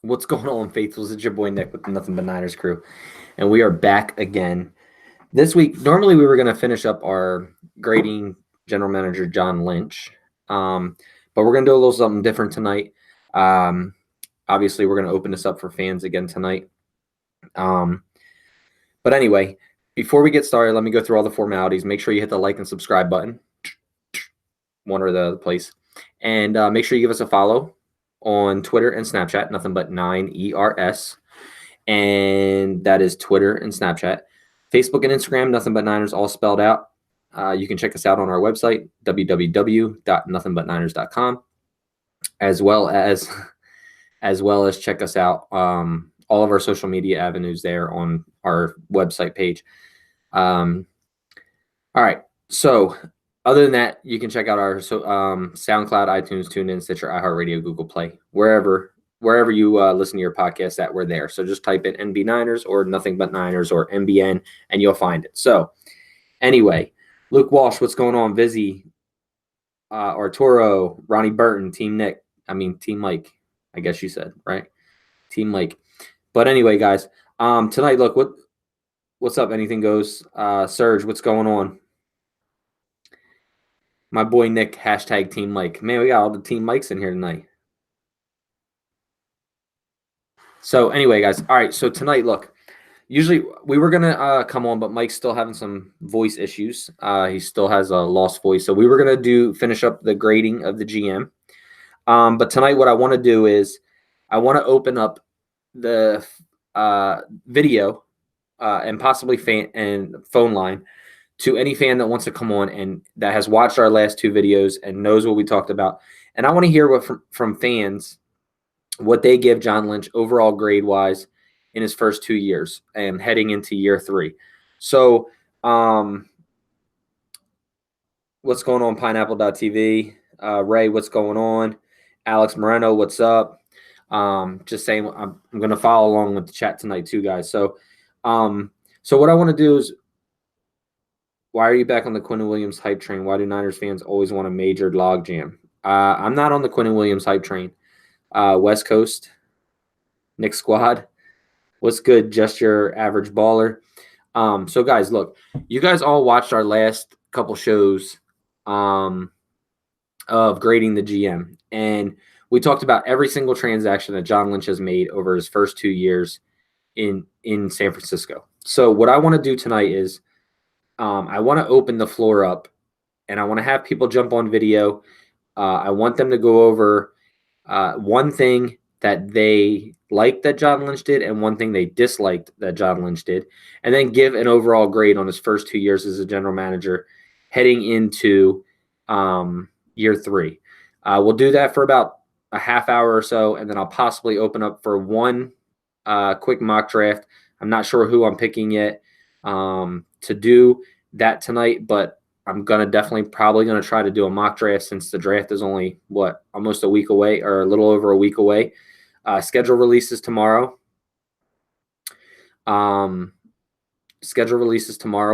What's going on, faithfuls? It's your boy Nick with the Nothing But Niners crew, and we are back again this week. Normally, we were going to finish up our grading general manager John Lynch, but we're going to do a little something different tonight. Obviously, we're going to open this up for fans again tonight. But anyway, before we get started, let me go through all the formalities. Make sure you hit the like and subscribe button, one or the other place, and make sure you give us a follow on Twitter and Snapchat, Nothing But 9ERS. And that is Twitter and Snapchat. Facebook and Instagram, Nothing But Niners, all spelled out. You can check us out on our website, www.nothingbutniners.com, as well as check us out all of our social media avenues there on our website page. All right, so other than that, you can check out our SoundCloud, iTunes, TuneIn, Stitcher, iHeartRadio, Google Play, wherever you listen to your podcast at, we're there. So just type in NB9ers or Nothing But Niners or NBN, and you'll find it. So anyway, Luke Walsh, what's going on? Vizzy, Arturo, Ronnie Burton, Team Mike, I guess you said, right? Team Mike. But anyway, guys, tonight, look, what's up? Anything goes. Serge, what's going on? My boy Nick, hashtag Team Mike. Man, we got all the Team Mikes in here tonight. So anyway, guys, all right, so tonight, look, usually we were going to come on, but Mike's still having some voice issues. He still has a lost voice. So we were going to finish up the grading of the GM. But tonight what I want to do is I want to open up the video and possibly phone line to any fan that wants to come on and that has watched our last two videos and knows what we talked about. And I want to hear from fans what they give John Lynch overall grade-wise in his first 2 years and heading into year 3. So what's going on, Pineapple.tv? Ray, what's going on? Alex Moreno, what's up? Just saying, I'm going to follow along with the chat tonight too, guys. So what I want to do is, why are you back on the Quinnen Williams hype train? Why do Niners fans always want a major log jam? I'm not on the Quinnen Williams hype train. West Coast, Nick Squad, what's good? Just your average baller. So guys, look, you guys all watched our last couple shows of grading the GM, and we talked about every single transaction that John Lynch has made over his first 2 years in San Francisco. So what I want to do tonight is I want to open the floor up, and I want to have people jump on video. I want them to go over one thing that they liked that John Lynch did and one thing they disliked that John Lynch did, and then give an overall grade on his first 2 years as a general manager heading into year 3. We'll do that for about a half hour or so, and then I'll possibly open up for one quick mock draft. I'm not sure who I'm picking yet to do that tonight, but I'm probably gonna try to do a mock draft since the draft is only almost a week away, or a little over a week away. Schedule releases tomorrow.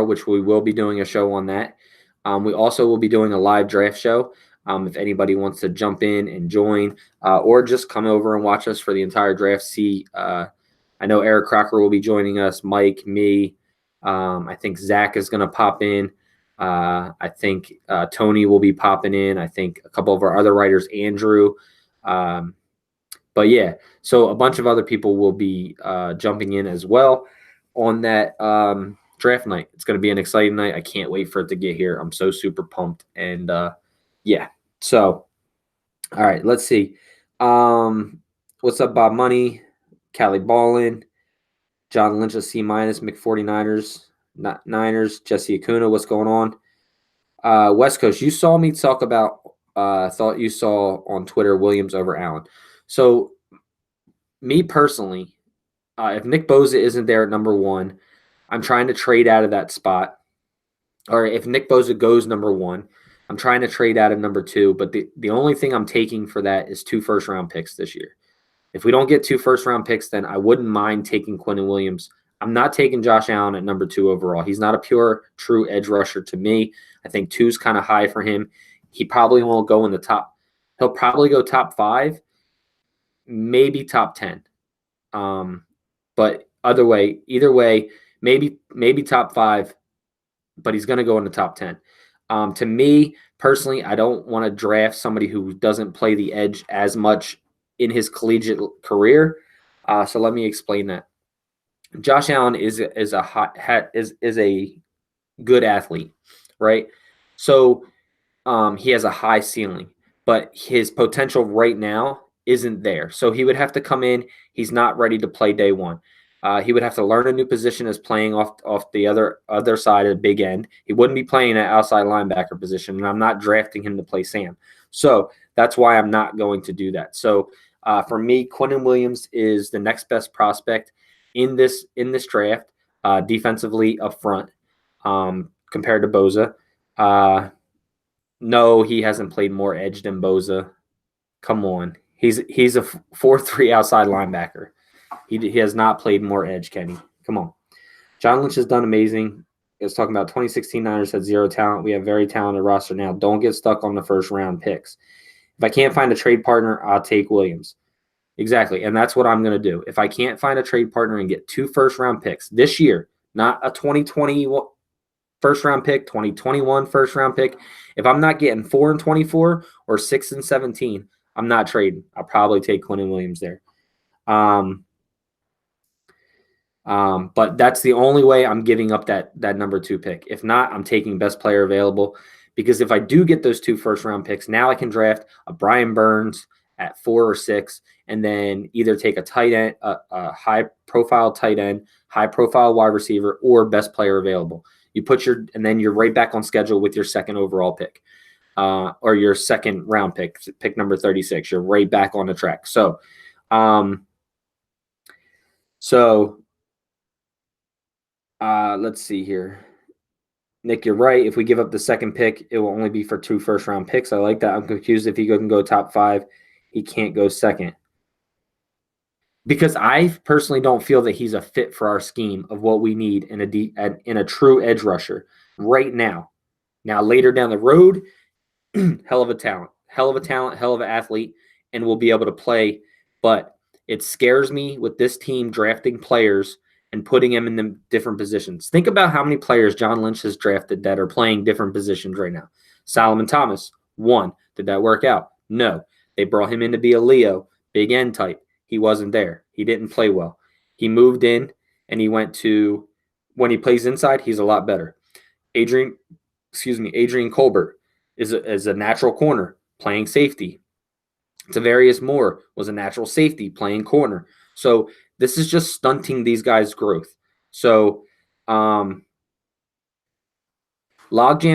Which we will be doing a show on that. We also will be doing a live draft show. If anybody wants to jump in and join, or just come over and watch us for the entire draft. I know Eric Crocker will be joining us, Mike, me. I think Zach is going to pop in. I think Tony will be popping in. I think a couple of our other writers, Andrew. But yeah, so a bunch of other people will be jumping in as well on that draft night. It's going to be an exciting night. I can't wait for it to get here. I'm so super pumped. And yeah, so all right, let's see. What's up, Bob Money, Callie Ballin, John Lynch, a C-, Mc49ers, Niners, Jesse Acuna, what's going on? West Coast, you saw me talk about, thought you saw on Twitter Williams over Allen. So me personally, if Nick Bosa isn't there at number 1, I'm trying to trade out of that spot. Or if Nick Bosa goes number 1, I'm trying to trade out of number 2. But the only thing I'm taking for that is 2 first-round picks this year. If we don't get 2 first-round picks, then I wouldn't mind taking Quinnen Williams. I'm not taking Josh Allen at number 2 overall. He's not a pure, true edge rusher to me. I think 2's kind of high for him. He probably won't go in the top. He'll probably go top 5, maybe top 10. But either way, maybe top 5, but he's going to go in the top 10. To me personally, I don't want to draft somebody who doesn't play the edge as much in his collegiate career. So let me explain that. Josh Allen is a good athlete, right? So he has a high ceiling, but his potential right now isn't there. So he would have to come in. He's not ready to play day one. He would have to learn a new position as playing off the other side of the big end. He wouldn't be playing at outside linebacker position, and I'm not drafting him to play Sam. So that's why I'm not going to do that. So for me, Quinnen Williams is the next best prospect in this draft, defensively up front, compared to Boza. No, he hasn't played more edge than Boza. Come on. He's a 4-3 outside linebacker. He has not played more edge, Kenny. Come on. John Lynch has done amazing. He was talking about 2016 Niners had zero talent. We have very talented roster now. Don't get stuck on the first round picks. If I can't find a trade partner, I'll take Williams. Exactly. And that's what I'm going to do. If I can't find a trade partner and get 2 first-round picks this year, not a 2020 first-round pick, 2021 first-round pick, if I'm not getting 4 and 24 or 6 and 17, I'm not trading. I'll probably take Quinnen Williams there. But that's the only way I'm giving up that number 2 pick. If not, I'm taking best player available, because if I do get those 2 first-round picks, now I can draft a Brian Burns at 4 or 6, and then either take a tight end, a high-profile tight end, high-profile wide receiver, or best player available. You put and then you're right back on schedule with your second overall pick, or your second round pick number 36. You're right back on the track. So, let's see here. Nick, you're right. If we give up the second pick, it will only be for 2 first-round picks. I like that. I'm confused if he can go top 5. He can't go second. Because I personally don't feel that he's a fit for our scheme of what we need in a true edge rusher right now. Now, later down the road, hell of a talent, hell of an athlete, and will be able to play. But it scares me with this team drafting players and putting them in the different positions. Think about how many players John Lynch has drafted that are playing different positions right now. Solomon Thomas, 1. Did that work out? No. They brought him in to be a Leo, big end type. He wasn't there. He didn't play well. He moved in, and he went to, when he plays inside, he's a lot better. Adrian Colbert is a natural corner playing safety. Tavarius Moore was a natural safety playing corner. So this is just stunting these guys' growth. So logjam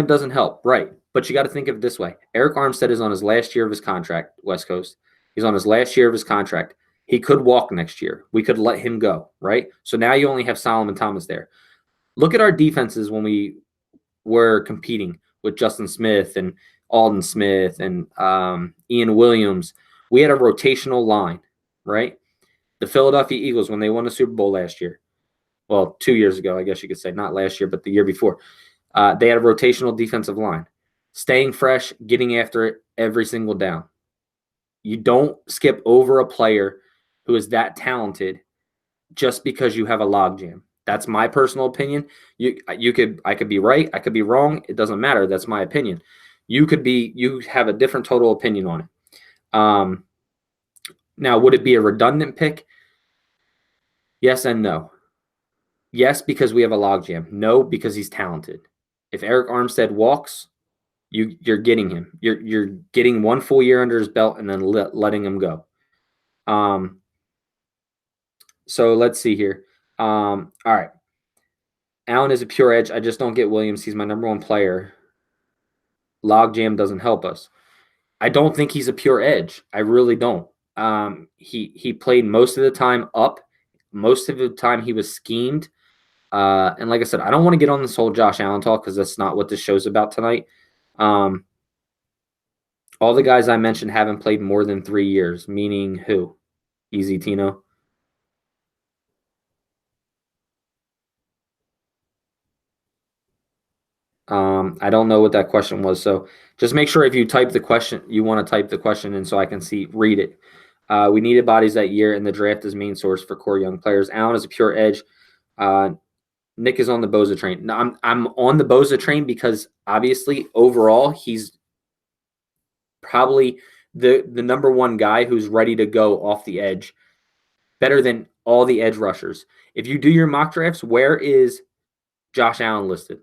doesn't help, right? But you got to think of it this way. Eric Armstead is on his last year of his contract, West Coast. He's on his last year of his contract. He could walk next year. We could let him go, right? So now you only have Solomon Thomas there. Look at our defenses when we were competing with Justin Smith and Alden Smith and Ian Williams. We had a rotational line, right? The Philadelphia Eagles, when they won the Super Bowl last year, well, 2 years ago, I guess you could say, not last year, but the year before, they had a rotational defensive line. Staying fresh, getting after it every single down. You don't skip over a player who is that talented just because you have a logjam. That's my personal opinion. I could be right, I could be wrong. It doesn't matter. That's my opinion. You have a different total opinion on it. Now, would it be a redundant pick? Yes and no. Yes, because we have a logjam. No, because he's talented. If Eric Armstead walks, you're getting him. You're getting 1 full year under his belt and then letting him go. So let's see here. All right. Allen is a pure edge. I just don't get Williams. He's my number 1 player. Logjam doesn't help us. I don't think he's a pure edge. I really don't. He played most of the time up. Most of the time he was schemed. And like I said, I don't want to get on this whole Josh Allen talk because that's not what this show's about tonight. All the guys I mentioned haven't played more than 3 years, meaning who? Easy Tino. I don't know what that question was. So just make sure if you type the question, you want to type the question in so I can read it. We needed bodies that year, and the draft is main source for core young players. Allen is a pure edge. Nick is on the Boza train. No, I'm on the Boza train because obviously overall he's probably the number one guy who's ready to go off the edge, better than all the edge rushers. If you do your mock drafts, where is Josh Allen listed?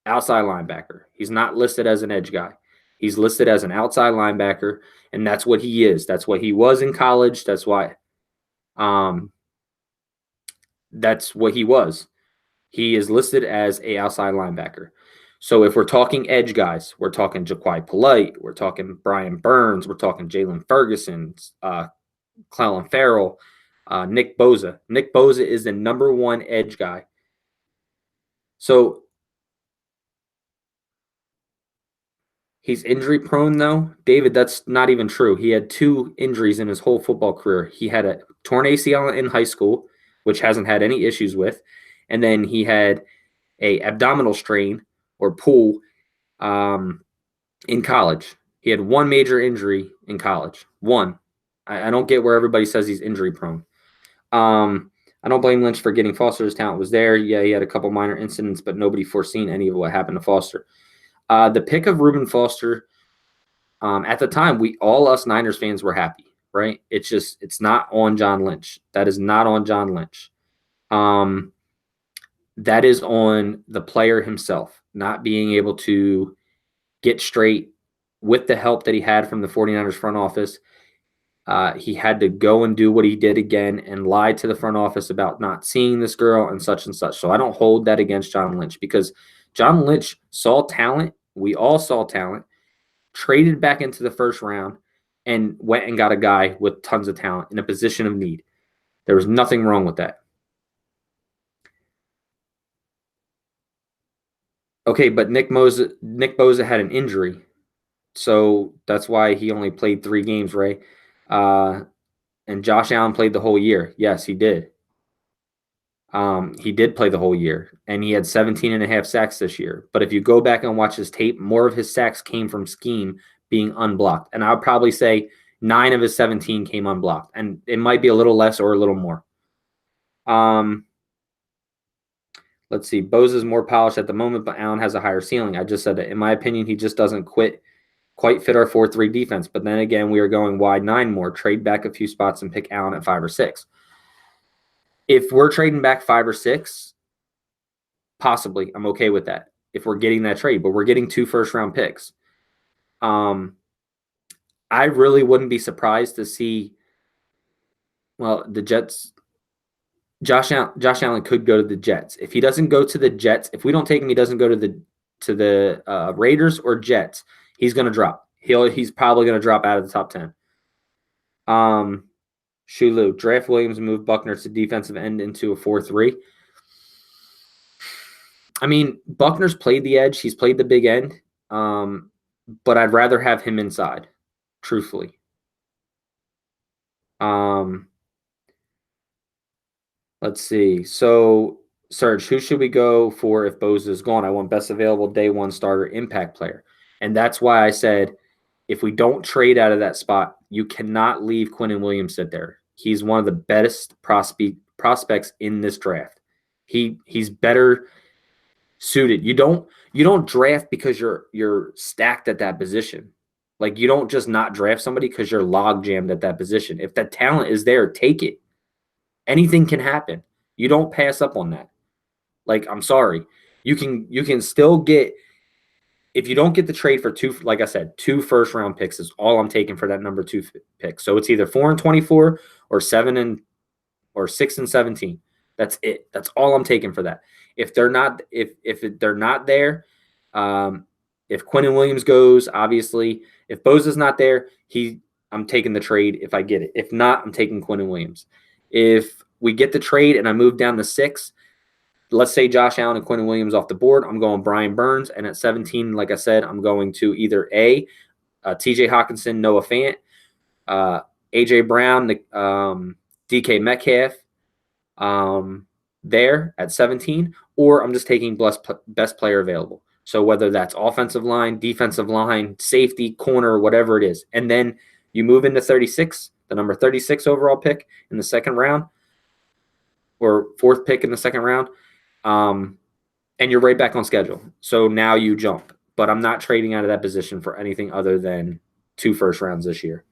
Outside linebacker. He's not listed as an edge guy. He's listed as an outside linebacker, and that's what he is. That's what he was in college. That's why. That's what he was. He is listed as a outside linebacker. So if we're talking edge guys, we're talking Jaquai Polite, we're talking Brian Burns, we're talking Jalen Ferguson, Clelin Ferrell, Nick Boza. Nick Boza is the number one edge guy. So he's injury prone, though. David, that's not even true. He had 2 injuries in his whole football career. He had a torn ACL in high school, which hasn't had any issues with. And then he had a abdominal strain or pull in college. He had 1 major injury in college. 1. I don't get where everybody says he's injury prone. I don't blame Lynch for getting Foster. His talent was there. Yeah, he had a couple minor incidents, but nobody foreseen any of what happened to Foster. The pick of Reuben Foster, at the time, us Niners fans were happy, right? It's not on John Lynch. That is not on John Lynch. That is on the player himself, not being able to get straight with the help that he had from the 49ers front office. He had to go and do what he did again and lie to the front office about not seeing this girl and such and such. So I don't hold that against John Lynch because John Lynch saw talent. We all saw talent, traded back into the first round, and went and got a guy with tons of talent in a position of need. There was nothing wrong with that. Okay, but Nick Boza had an injury, so that's why he only played 3 games, Ray. And Josh Allen played the whole year. Yes, he did. He did play the whole year, and he had 17 and a half sacks this year. But if you go back and watch his tape, more of his sacks came from scheme being unblocked. And I would probably say 9 of his 17 came unblocked, and it might be a little less or a little more. Let's see. Bose is more polished at the moment, but Allen has a higher ceiling. I just said that. In my opinion, he just doesn't quite fit our 4-3 defense. But then again, we are going wide 9 more, trade back a few spots and pick Allen at 5 or 6. If we're trading back 5 or 6, possibly, I'm okay with that if we're getting that trade. But we're getting 2 first-round picks. I really wouldn't be surprised to see, well, the Jets. Josh Allen could go to the Jets. If he doesn't go to the Jets, if we don't take him, he doesn't go to the Raiders or Jets. He's going to drop. He's probably going to drop out of the top 10. Shulu, draft Williams and move Buckner to defensive end into a 4-3. I mean, Buckner's played the edge. He's played the big end. But I'd rather have him inside, truthfully. Let's see. So, Serge, who should we go for if Bose is gone? I want best available day 1 starter impact player. And that's why I said if we don't trade out of that spot, you cannot leave Quinnen Williams sit there. He's one of the best prospects in this draft. He's better suited. You don't draft because you're stacked at that position. Like, you don't just not draft somebody because you're log jammed at that position. If that talent is there, take it. Anything can happen. You don't pass up on that. Like, I'm sorry. You can still get, if you don't get the trade for 2, like I said, 2 first-round picks is all I'm taking for that number 2 pick. So it's either 4 and 24 or 6 and 17. That's it. That's all I'm taking for that. If they're not there, if Quinnen Williams goes, obviously, if Bose is not there, I'm taking the trade if I get it. If not, I'm taking Quinnen Williams. If we get the trade and I move down to 6, let's say Josh Allen and Quinnen Williams off the board, I'm going Brian Burns. And at 17, like I said, I'm going to either TJ Hawkinson, Noah Fant, AJ Brown, DK Metcalf there at 17, or I'm just taking best player available. So whether that's offensive line, defensive line, safety, corner, whatever it is. And then you move into 36, the number 36 overall pick in the second round, or fourth pick in the second round, and you're right back on schedule. So now you jump. But I'm not trading out of that position for anything other than 2 first rounds this year.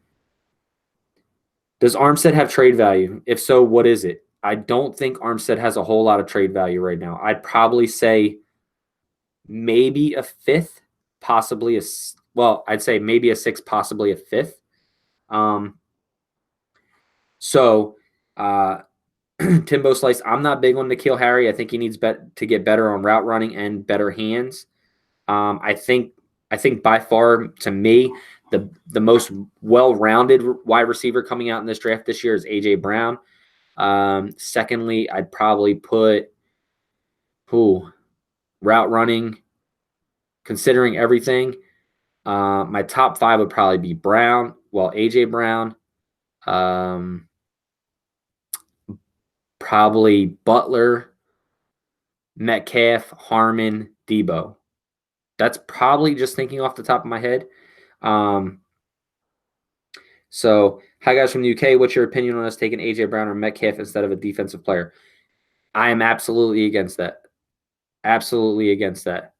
Does Armstead have trade value? If so, what is it? I don't think Armstead has a whole lot of trade value right now. I'd probably say maybe a fifth, possibly I'd say maybe a sixth, possibly a fifth. Timbo Slice, I'm not big on N'Keal Harry. I think he needs to get better on route running and better hands. I think by far, to me, the most well-rounded wide receiver coming out in this draft this year is A.J. Brown. Secondly, I'd probably put route running, considering everything. My top 5 would probably be Brown, A.J. Brown, probably Butler, Metcalf, Harmon, Debo. That's probably just thinking off the top of my head. So, hi guys from the UK. What's your opinion on us taking A.J. Brown or Metcalf instead of a defensive player? I am absolutely against that. Absolutely against that.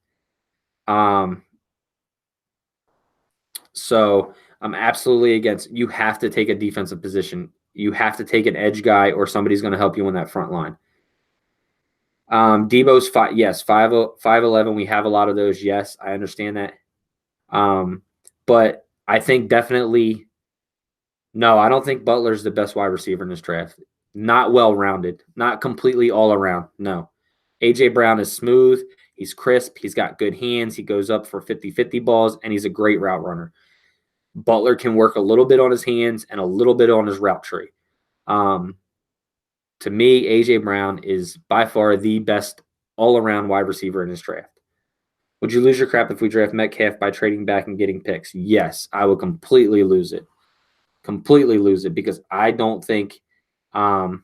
So I'm absolutely against. You have to take a defensive position. You have to take an edge guy, or somebody's going to help you on that front line. Debo's 5'11". We have a lot of those. Yes, I understand that. But I think definitely no. I don't think Butler's the best wide receiver in this draft. Not well-rounded. Not completely all around. No. A.J. Brown is smooth. He's crisp. He's got good hands. He goes up for 50-50 balls, and he's a great route runner. Butler can work a little bit on his hands and a little bit on his route tree. To me, A.J. Brown is by far the best all-around wide receiver in this draft. Would you lose your crap if we draft Metcalf by trading back and getting picks? Yes, I would completely lose it. Completely lose it, because I don't think that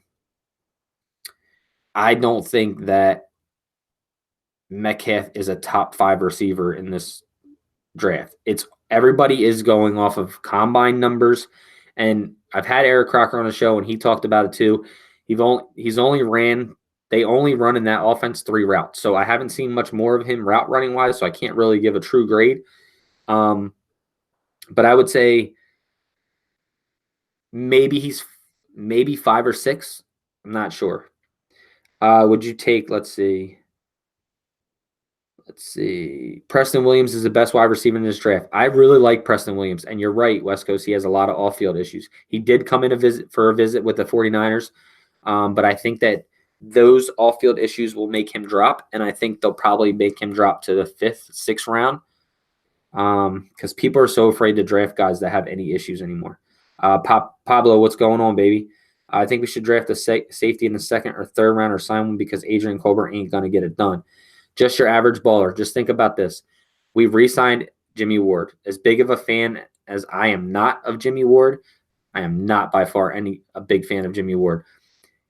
Metcalf is a top 5 receiver in this draft. Everybody is going off of combine numbers, and I've had Eric Crocker on the show, and he talked about it too. They only run in that offense 3 routes, so I haven't seen much more of him route running wise, so I can't really give a true grade. But I would say maybe 5 or 6. I'm not sure. Would you take? Let's see. Preston Williams is the best wide receiver in this draft. I really like Preston Williams, and you're right, West Coast. He has a lot of off-field issues. He did come in a visit with the 49ers, but I think that those off-field issues will make him drop, and I think they'll probably make him drop to the 5th, 6th round, because people are so afraid to draft guys that have any issues anymore. Pablo, what's going on, baby? I think we should draft a safety in the 2nd or 3rd round or sign one, because Adrian Colbert ain't going to get it done. Just your average baller. Just think about this. We've re-signed Jimmy Ward. As big of a fan as I am not of Jimmy Ward, I am not by far a big fan of Jimmy Ward.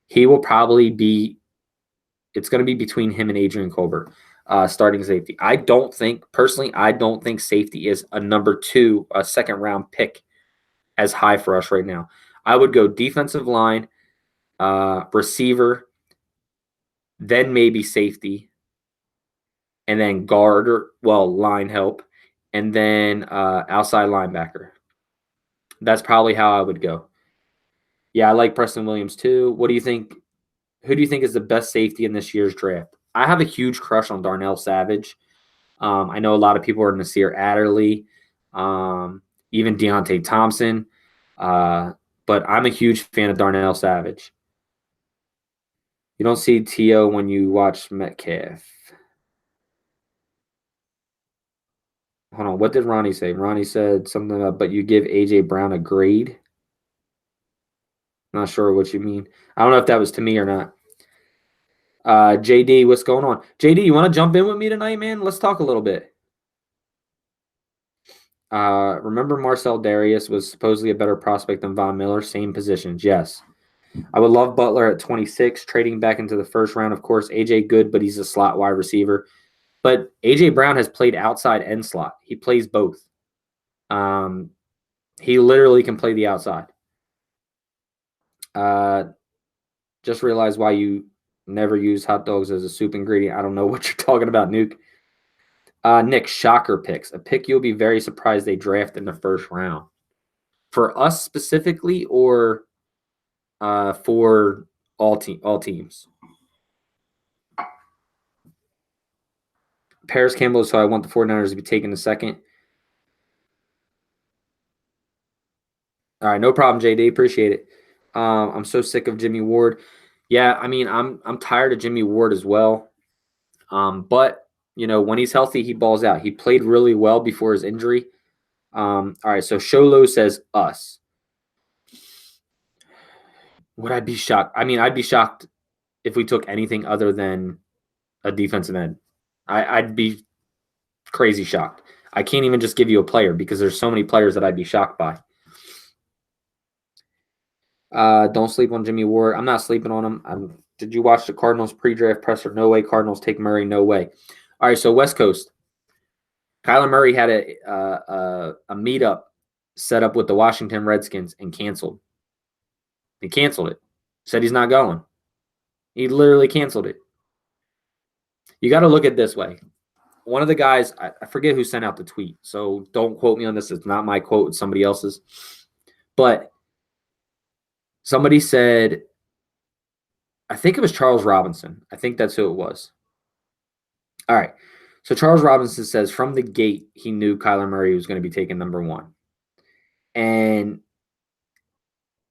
He will probably be – it's going to be between him and Adrian Colbert, starting safety. I don't think safety is a number 2, a 2nd-round pick as high for us right now. I would go defensive line, receiver, then maybe safety, and then guard line help, and then outside linebacker. That's probably how I would go. Yeah, I like Preston Williams too. What do you think? Who do you think is the best safety in this year's draft? I have a huge crush on Darnell Savage. I know a lot of people are Nasir Adderley, even Deontay Thompson, but I'm a huge fan of Darnell Savage. You don't see T.O. when you watch Metcalf. Hold on, what did Ronnie say? Ronnie said something about, but you give A.J. Brown a grade? Not sure what you mean. I don't know if that was to me or not. JD, what's going on? JD, you want to jump in with me tonight, man? Let's talk a little bit. Remember Marcel Darius was supposedly a better prospect than Von Miller? Same positions, yes. I would love Butler at 26, trading back into the 1st round. Of course, A.J. good, but he's a slot wide receiver. But A.J. Brown has played outside and slot. He plays both. He literally can play the outside. Just realized why you never use hot dogs as a soup ingredient. I don't know what you're talking about, Nuke. Nick, shocker picks. A pick you'll be very surprised they draft in the first round. For us specifically, or for all teams? Paris Campbell, so I want the 49ers to be taken the second. All right, no problem, JD. Appreciate it. I'm so sick of Jimmy Ward. Yeah, I mean, I'm tired of Jimmy Ward as well. But you know, when he's healthy, he balls out. He played really well before his injury. All right, so Sholo says us. Would I be shocked? I mean, I'd be shocked if we took anything other than a defensive end. I'd be crazy shocked. I can't even just give you a player because there's so many players that I'd be shocked by. Don't sleep on Jimmy Ward. I'm not sleeping on him. Did you watch the Cardinals pre-draft presser? No way. Cardinals take Murray. No way. All right, so West Coast. Kyler Murray had a meetup set up with the Washington Redskins and canceled. He canceled it. Said he's not going. He literally canceled it. You got to look at it this way. One of the guys, I forget who sent out the tweet, so don't quote me on this. It's not my quote. It's somebody else's. But somebody said, I think it was Charles Robinson. I think that's who it was. All right. So Charles Robinson says from the gate, he knew Kyler Murray was going to be taken number one. And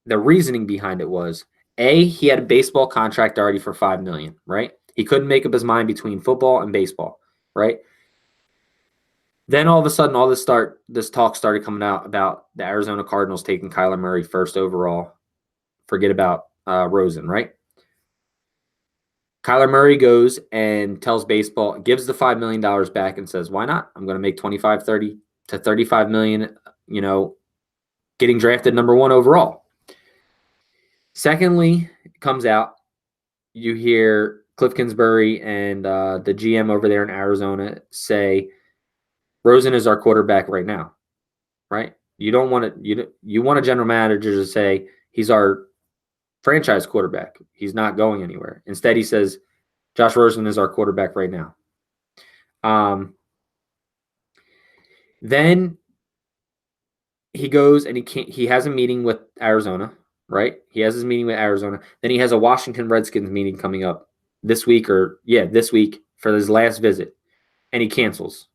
the reasoning behind it was, A, he had a baseball contract already for $5 million, right? He couldn't make up his mind between football and baseball, right? Then all of a sudden, all this talk started coming out about the Arizona Cardinals taking Kyler Murray first overall. Forget about Rosen, right? Kyler Murray goes and tells baseball, gives the $5 million back and says, why not? I'm going to make 25, 30 to 35 million, you know, getting drafted number one overall. Secondly, it comes out, you hear Cliff Kingsbury and the GM over there in Arizona say, Rosen is our quarterback right now, right? You don't want to, you want a general manager to say he's our franchise quarterback. He's not going anywhere. Instead, he says, Josh Rosen is our quarterback right now. Then he goes and he has a meeting with Arizona, right? He has his meeting with Arizona. Then he has a Washington Redskins meeting coming up this week this week for his last visit, and he cancels.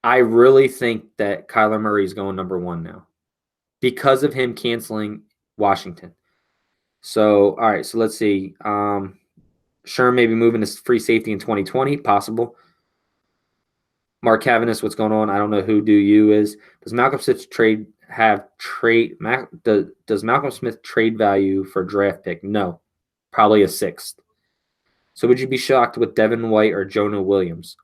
I really think that Kyler Murray is going number one now because of him canceling Washington. So, all right, so let's see. Sherm may be moving to free safety in 2020, possible. Mark Cavanis, what's going on? I don't know who Do You is. Does Malcolm Smith does Malcolm Smith trade value for draft pick? No, probably a sixth. So would you be shocked with Devin White or Jonah Williams?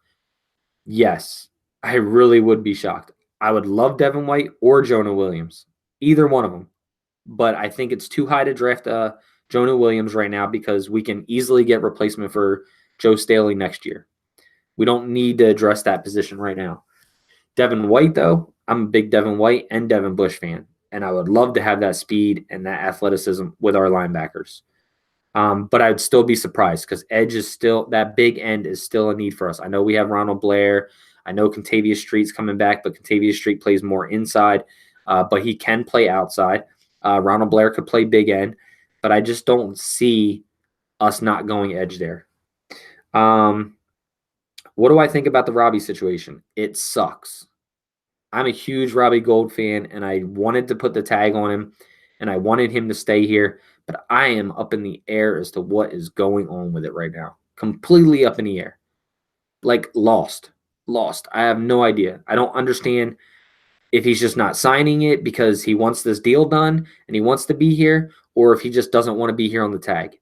Yes, I really would be shocked. I would love Devin White or Jonah Williams, either one of them. But I think it's too high to draft Jonah Williams right now because we can easily get replacement for Joe Staley next year. We don't need to address that position right now. Devin White, though, I'm a big Devin White and Devin Bush fan, and I would love to have that speed and that athleticism with our linebackers. But I'd still be surprised because edge is still, that big end is still a need for us. I know we have Ronald Blair. I know Contavious Street's coming back, but Contavious Street plays more inside, but he can play outside. Ronald Blair could play big end, but I just don't see us not going edge there. What do I think about the Robbie situation? It sucks. I'm a huge Robbie Gold fan, and I wanted to put the tag on him, and I wanted him to stay here, but I am up in the air as to what is going on with it right now. Completely up in the air. Like lost. I have no idea. I don't understand if he's just not signing it because he wants this deal done and he wants to be here, or if he just doesn't want to be here on the tag.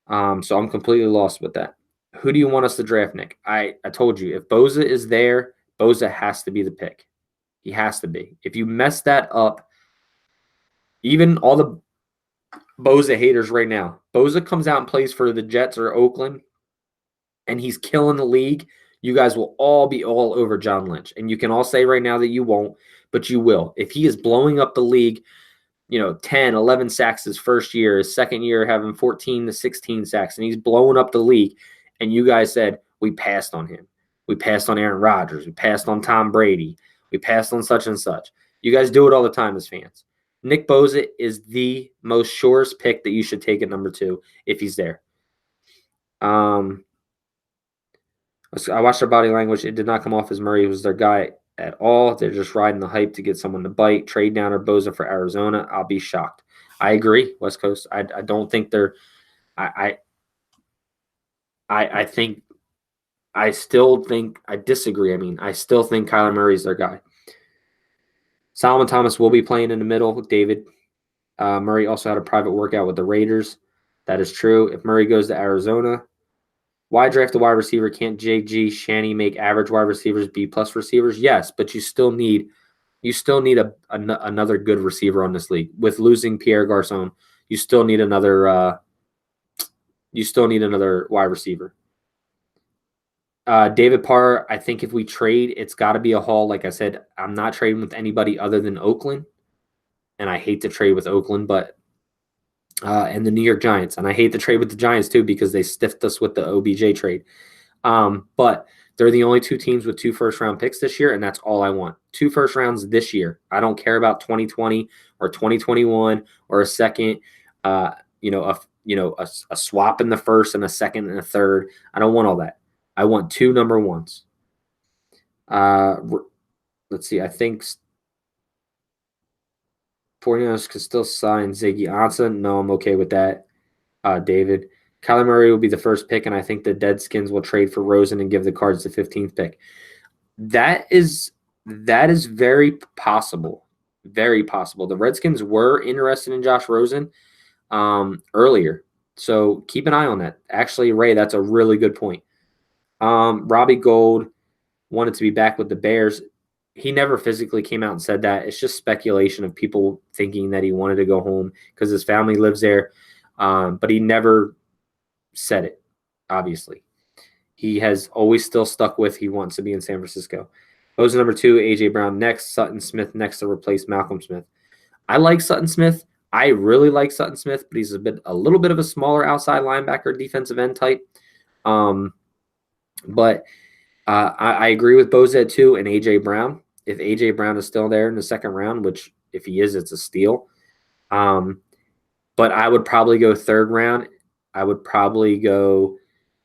So I'm completely lost with that. Who do you want us to draft, Nick? I told you, if Boza is there, Boza has to be the pick. He has to be. If you mess that up, even all the Boza haters right now, Boza comes out and plays for the Jets or Oakland, and he's killing the league, you guys will all be all over John Lynch. And you can all say right now that you won't, but you will. If he is blowing up the league, 10, 11 sacks his first year, his second year having 14 to 16 sacks, and he's blowing up the league. And you guys said, we passed on him. We passed on Aaron Rodgers. We passed on Tom Brady. We passed on such and such. You guys do it all the time as fans. Nick Bosa is the most surest pick that you should take at number 2 if he's there. I watched their body language. It did not come off as Murray was their guy at all. They're just riding the hype to get someone to bite. Trade down or Bosa for Arizona. I'll be shocked. I agree, West Coast. I don't think they're. I think. I still think. I disagree. I mean, I still think Kyler Murray's their guy. Solomon Thomas will be playing in the middle. David Murray also had a private workout with the Raiders. That is true. If Murray goes to Arizona, why draft a wide receiver? Can't J.G. Shanny make average wide receivers B-plus receivers? Yes, but you still need another good receiver on this league. With losing Pierre Garçon, you still need another wide receiver. David Parr, I think if we trade, it's got to be a haul. Like I said, I'm not trading with anybody other than Oakland, and I hate to trade with Oakland, but and the New York Giants, and I hate to trade with the Giants too because they stiffed us with the OBJ trade. But they're the only 2 teams with 2 first-round picks this year, and that's all I want. 2 first rounds this year. I don't care about 2020 or 2021 or a second. A swap in the first and a second and a third. I don't want all that. I want 2 number 1s. Let's see. I think 49ers could still sign Ziggy Ansah. No, I'm okay with that. David. Kyler Murray will be the first pick, and I think the Deadskins will trade for Rosen and give the Cards the 15th pick. That is very possible. Very possible. The Redskins were interested in Josh Rosen earlier. So keep an eye on that. Actually, Ray, that's a really good point. Robbie Gold wanted to be back with the Bears. He never physically came out and said that. It's just speculation of people thinking that he wanted to go home because his family lives there. But he never said it, obviously. He has always still stuck with he wants to be in San Francisco. Those number 2, A.J. Brown next, Sutton Smith next to replace Malcolm Smith. I like Sutton Smith. I really like Sutton Smith, but he's a little bit of a smaller outside linebacker, defensive end type. But I agree with Bozet too and A.J. Brown. If A.J. Brown is still there in the second round, which if he is, it's a steal. But I would probably go third round. I would probably go,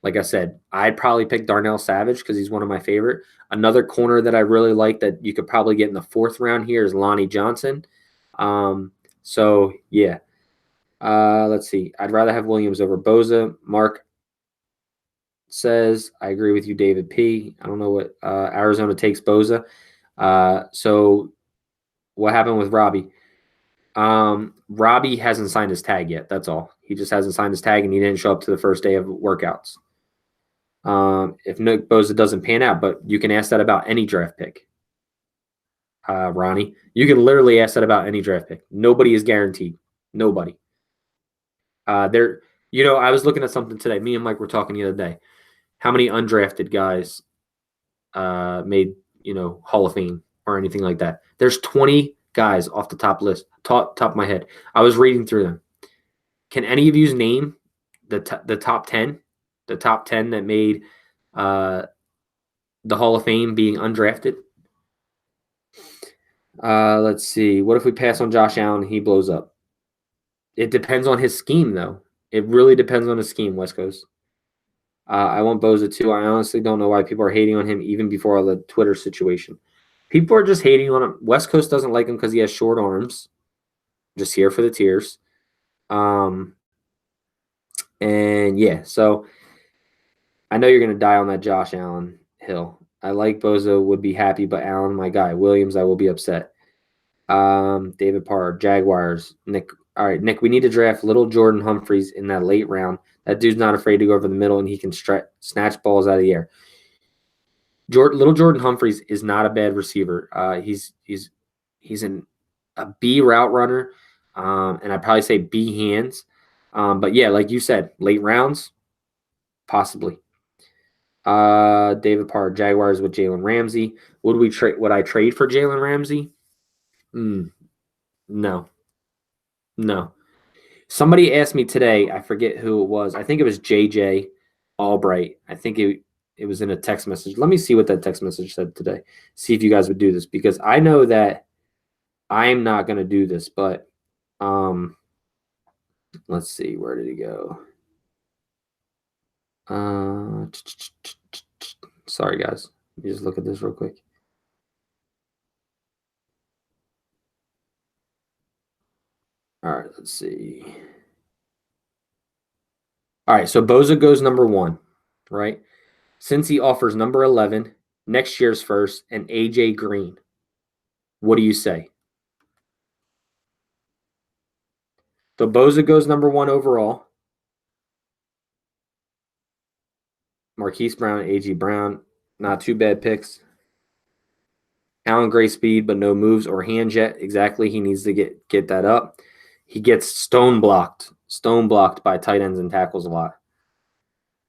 like I said, I'd probably pick Darnell Savage because he's one of my favorite. Another corner that I really like that you could probably get in the 4th round here is Lonnie Johnson. So, yeah. Let's see. I'd rather have Williams over Bosa. Mark says, I agree with you, David P. I don't know what Arizona takes Bosa. So what happened with Robbie? Robbie hasn't signed his tag yet. That's all. He just hasn't signed his tag, and he didn't show up to the first day of workouts. If Nick Bosa doesn't pan out, but you can ask that about any draft pick. Ronnie, you can literally ask that about any draft pick. Nobody is guaranteed. Nobody. I was looking at something today. Me and Mike were talking the other day. How many undrafted guys made, Hall of Fame or anything like that? There's 20 guys off the top list, top of my head. I was reading through them. Can any of you name the top 10? The top 10 that made the Hall of Fame being undrafted? Let's see. What if we pass on Josh Allen and he blows up? It depends on his scheme, though. It really depends on his scheme, West Coast. I want Bosa too. I honestly don't know why people are hating on him even before all the Twitter situation. People are just hating on him. West Coast doesn't like him because he has short arms. Just here for the tears. And yeah, so I know you're going to die on that Josh Allen hill. I like Bosa, would be happy, but Allen, my guy. Williams, I will be upset. David Parr, Jaguars. Nick. All right, Nick, we need to draft little Jordan Humphreys in that late round. That dude's not afraid to go over the middle, and he can snatch balls out of the air. Little Jordan Humphreys is not a bad receiver. He's a B route runner, and I'd probably say B hands. But yeah, like you said, late rounds, possibly. David Parr, Jaguars with Jalen Ramsey. Would I trade for Jalen Ramsey? No. No. Somebody asked me today, I forget who it was. I think it was JJ Albright. I think it was in a text message. Let me see what that text message said today. See if you guys would do this, because I know that I'm not going to do this, but let's see, where did he go? Sorry guys. Let me just look at this real quick. All right, let's see. All right, so Boza goes number 1, right? Since he offers number 11, next year's first, and AJ Green, what do you say? So Boza goes number 1 overall. Marquise Brown, AJ Brown, not too bad picks. Allen Gray speed, but no moves or hands yet. Exactly, he needs to get that up. He gets stone blocked by tight ends and tackles a lot.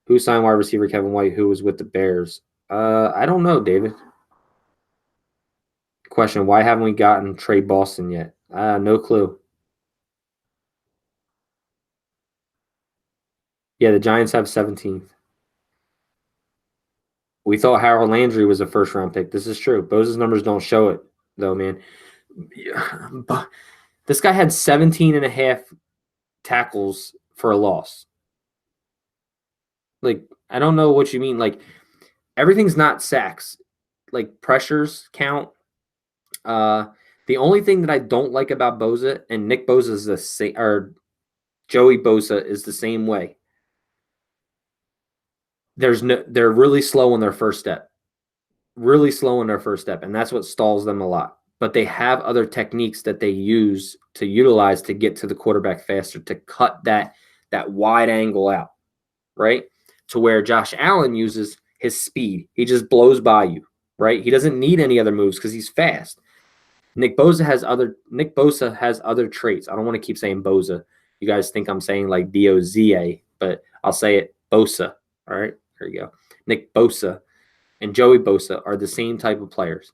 Who signed wide receiver Kevin White, who was with the Bears? I don't know, David. Question, why haven't we gotten Trey Boston yet? No clue. Yeah, the Giants have 17th. We thought Harold Landry was a first-round pick. This is true. Boza's numbers don't show it, though, man. But this guy had 17 and a half tackles for a loss. Like, I don't know what you mean. Like, everything's not sacks. Like, pressures count. The only thing that I don't like about Boza, and Nick Boza is the same, or Joey Bosa is the same way. They're really slow on their first step. Really slow in their first step, and that's what stalls them a lot. But they have other techniques that they utilize to get to the quarterback faster, to cut that wide angle out, right? To where Josh Allen uses his speed. He just blows by you, right? He doesn't need any other moves because he's fast. Nick Bosa has other traits. I don't want to keep saying Bosa. You guys think I'm saying like Boza, but I'll say it Bosa. All right, there you go. Nick Bosa and Joey Bosa are the same type of players.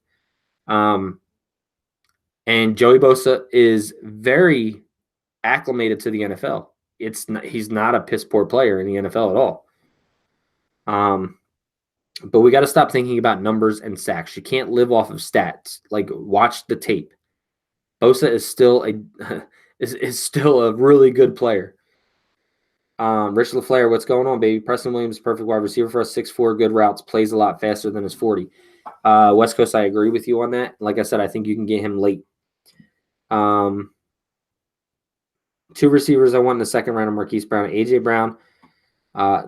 And Joey Bosa is very acclimated to the NFL. He's not a piss poor player in the NFL at all. But we got to stop thinking about numbers and sacks. You can't live off of stats. Like, watch the tape. Bosa is still a really good player. Rich LaFleur, what's going on, baby? Preston Williams, perfect wide receiver for us. 6'4", good routes, plays a lot faster than his 40. West Coast, I agree with you on that. Like I said, I think you can get him late. 2 receivers I want in the second round of Marquise Brown, AJ Brown.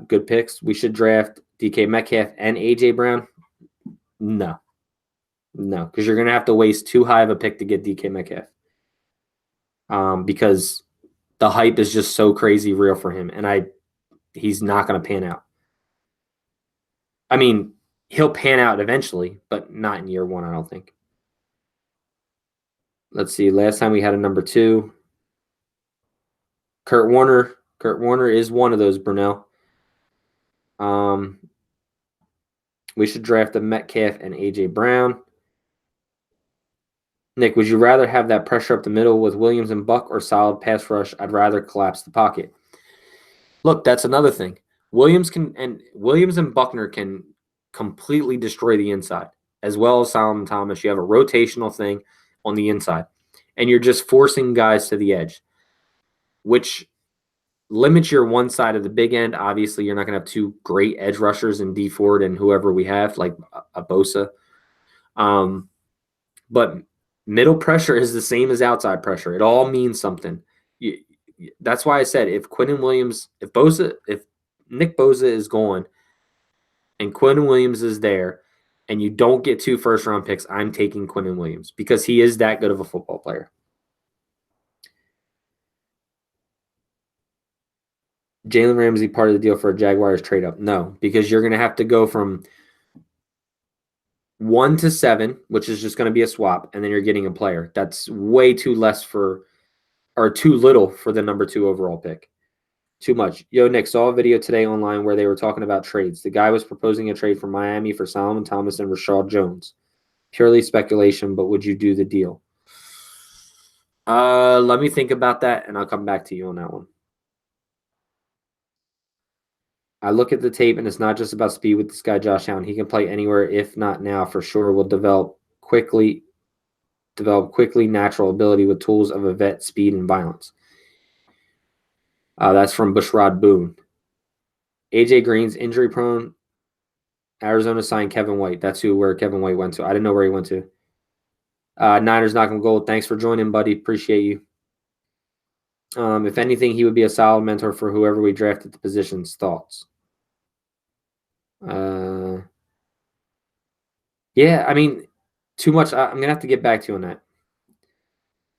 Good picks. We should draft DK Metcalf and AJ Brown. No, because you're going to have to waste too high of a pick to get DK Metcalf. Because the hype is just so crazy real for him, and he's not going to pan out. I mean, he'll pan out eventually, but not in year 1, I don't think. Let's see. Last time we had a number 2. Kurt Warner. Kurt Warner is one of those, Brunel. We should draft a Metcalf and AJ Brown. Nick, would you rather have that pressure up the middle with Williams and Buck or solid pass rush? I'd rather collapse the pocket. Look, that's another thing. Williams and Buckner can completely destroy the inside, as well as Solomon Thomas. You have a rotational thing on the inside, and you're just forcing guys to the edge, which limits your one side of the big end. Obviously, you're not going to have 2 great edge rushers in D Ford and whoever we have, like a Bosa. But middle pressure is the same as outside pressure. It all means something. That's why I said if Nick Bosa is gone and Quinnen Williams is there and you don't get 2 first-round picks, I'm taking Quinnen Williams because he is that good of a football player. Jalen Ramsey part of the deal for a Jaguars trade up? No, because you're going to have to go from 1 to 7, which is just going to be a swap, and then you're getting a player. That's way too little for the number 2 overall pick. Too much. Yo, Nick, saw a video today online where they were talking about trades. The guy was proposing a trade from Miami for Solomon Thomas and Rashad Jones. Purely speculation, but would you do the deal? Let me think about that, and I'll come back to you on that one. I look at the tape, and it's not just about speed with this guy, Josh Allen. He can play anywhere, if not now, for sure. Will develop quickly, natural ability with tools of a vet, speed, and violence. That's from Bushrod Boone. AJ Green's injury prone. Arizona signed Kevin White. That's where Kevin White went to. I didn't know where he went to. Niners knock him gold. Thanks for joining, buddy. Appreciate you. If anything, he would be a solid mentor for whoever we draft at the positions. Thoughts? Yeah, I mean, too much. I'm gonna have to get back to you on that.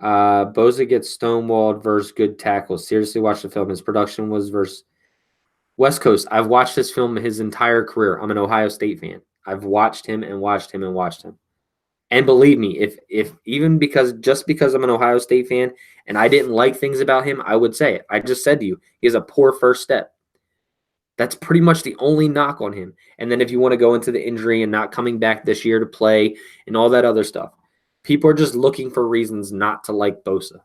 Boza gets stonewalled versus good tackles. Seriously, watch the film. His production was versus West Coast. I've watched this film his entire career. I'm an Ohio State fan. I've watched him and watched him and watched him. And believe me, if even because I'm an Ohio State fan and I didn't like things about him, I would say it. I just said to you, he has a poor first step. That's pretty much the only knock on him. And then if you want to go into the injury and not coming back this year to play and all that other stuff, people are just looking for reasons not to like Bosa.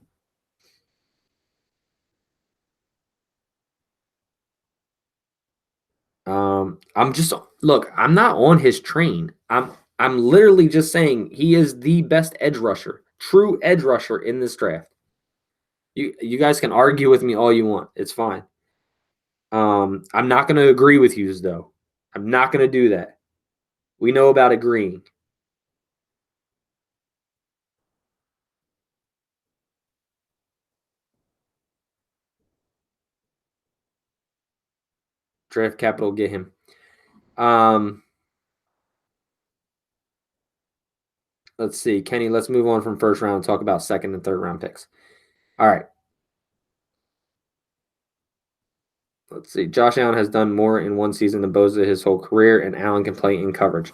I'm not on his train. I'm literally just saying he is the best edge rusher, true edge rusher in this draft. You guys can argue with me all you want. It's fine. I'm not going to agree with you though. I'm not going to do that. We know about agreeing. Draft capital, get him. Let's see, Kenny. Let's move on from first round and talk about second and third round picks. All right. Let's see. Josh Allen has done more in one season than Bosa his whole career, and Allen can play in coverage.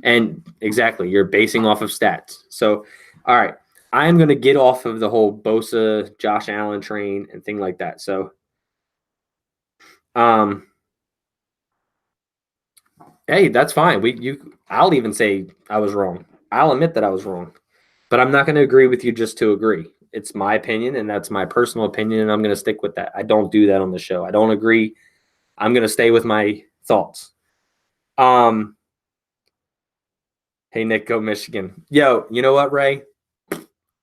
And exactly, you're basing off of stats. So, all right, I am going to get off of the whole Bosa, Josh Allen train and thing like that. So, hey, that's fine. I'll even say I was wrong. I'll admit that I was wrong, but I'm not going to agree with you just to agree. It's my opinion, and that's my personal opinion, and I'm going to stick with that. I don't do that on the show. I don't agree. I'm going to stay with my thoughts. Hey Nick, go Michigan. Yo, you know what, Ray?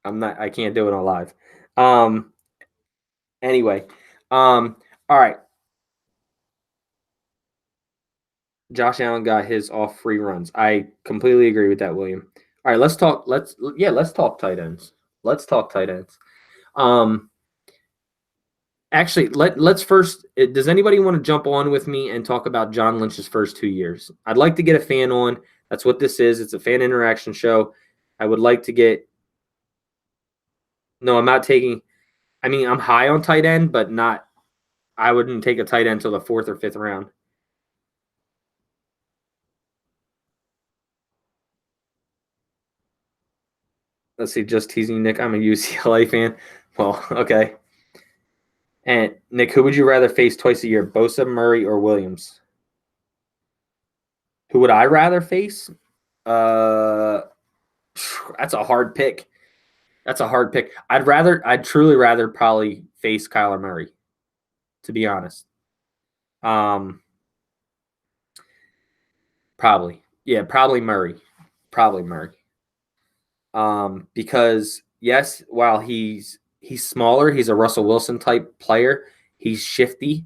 I can't do it on live. Anyway. All right. Josh Allen got his off free runs. I completely agree with that, William. All right, let's talk tight ends. Let's talk tight ends. Actually, let's first. Does anybody want to jump on with me and talk about John Lynch's first 2 years? I'd like to get a fan on. That's what this is. It's a fan interaction show. I would like to get. No, I'm not taking. I mean, I'm high on tight end, but not. I wouldn't take a tight end till the fourth or fifth round. Let's see, just teasing Nick. I'm a UCLA fan. Well, okay. And Nick, who would you rather face twice a year, Bosa, Murray, or Williams? Who would I rather face? That's a hard pick. That's a hard pick. I'd truly rather probably face Kyler Murray, to be honest. Probably. Yeah, probably Murray. Probably Murray. Because yes, while he's smaller, he's a Russell Wilson type player. He's shifty.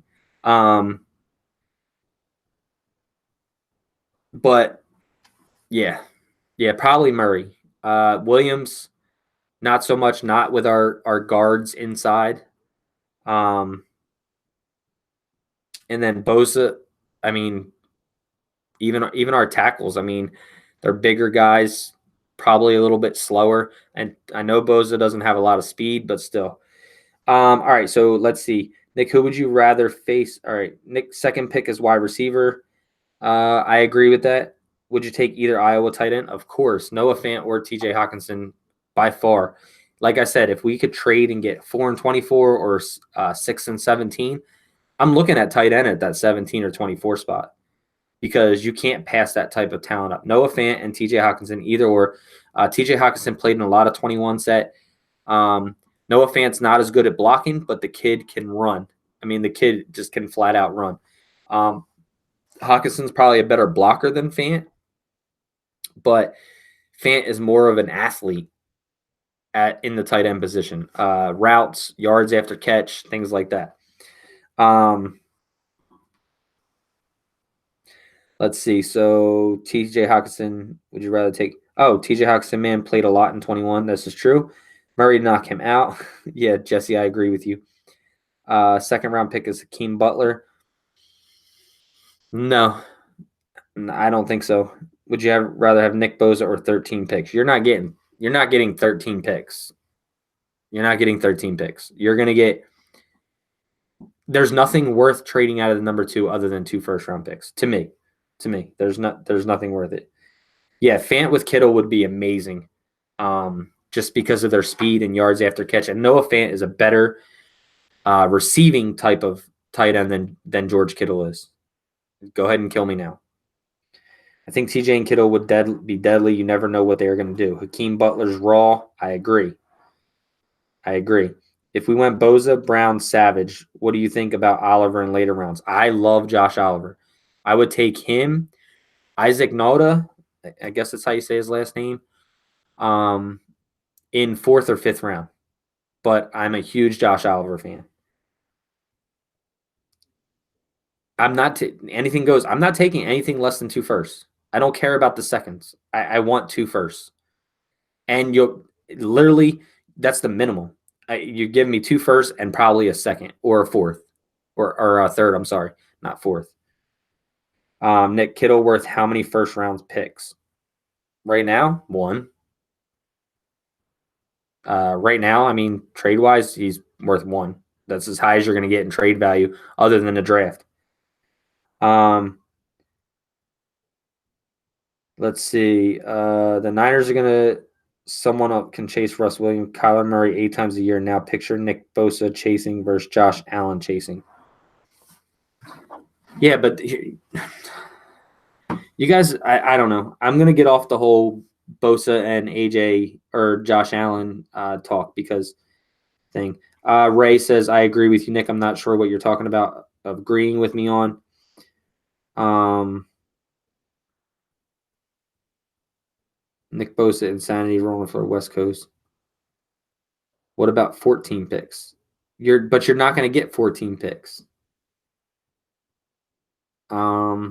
But yeah, probably Murray. Williams, not so much. Not with our guards inside. And then Bosa. I mean, even our tackles. I mean, they're bigger guys, probably a little bit slower. And I know Bosa doesn't have a lot of speed, but still. All right, so let's see. Nick, who would you rather face? All right, Nick's second pick is wide receiver. I agree with that. Would you take either Iowa tight end? Of course. Noah Fant or TJ Hawkinson by far. Like I said, if we could trade and get 4 and 24 or 6 and 17, I'm looking at tight end at that 17 or 24 spot because you can't pass that type of talent up. Noah Fant and TJ Hawkinson, either or. TJ Hawkinson played in a lot of 21 set. Noah Fant's not as good at blocking, but the kid can run. I mean, the kid just can flat out run. Hawkinson's probably a better blocker than Fant, but Fant is more of an athlete in the tight end position. Routes, yards after catch, things like that. Let's see. So TJ Hawkinson, would you rather take? Oh, TJ Hawkinson, man, played a lot in 21. This is true. Murray knocked him out. Yeah, Jesse, I agree with you. Second round pick is Hakeem Butler. No, I don't think so. Would you rather have Nick Bosa or 13 picks? You're not getting 13 picks. You're not getting 13 picks. You're going to get there's nothing worth trading out of the number 2 other than 2 first round picks to me. There's nothing worth it. Yeah, Fant with Kittle would be amazing. Just because of their speed and yards after catch. And Noah Fant is a better receiving type of tight end than George Kittle is. Go ahead and kill me now. I think TJ and Kittle would be deadly. You never know what they are going to do. Hakeem Butler's raw. I agree. If we went Bosa, Brown, Savage, what do you think about Oliver in later rounds? I love Josh Oliver. I would take him, Isaac Nauta, I guess that's how you say his last name, in 4th or 5th round. But I'm a huge Josh Oliver fan. Anything goes. I'm not taking anything less than 2 firsts. I don't care about the seconds. I want 2 firsts. And you'll literally, that's the minimum. You give me 2 firsts and probably a second or a fourth or a third. I'm sorry, not fourth. Nick Kittle worth how many first round picks? Right now, 1. Right now, I mean, trade wise, he's worth 1. That's as high as you're going to get in trade value, other than the draft. Let's see. The Niners are going to. Someone up can chase Russ Williams, Kyler Murray 8 times a year. Now picture Nick Bosa chasing versus Josh Allen chasing. Yeah, but you guys, I don't know. I'm going to get off the whole Bosa and AJ or Josh Allen talk because thing. Ray says, I agree with you, Nick. I'm not sure what you're talking about, agreeing with me on. Nick Bosa, insanity rolling for the West Coast. What about 14 picks? But you're not going to get 14 picks. Why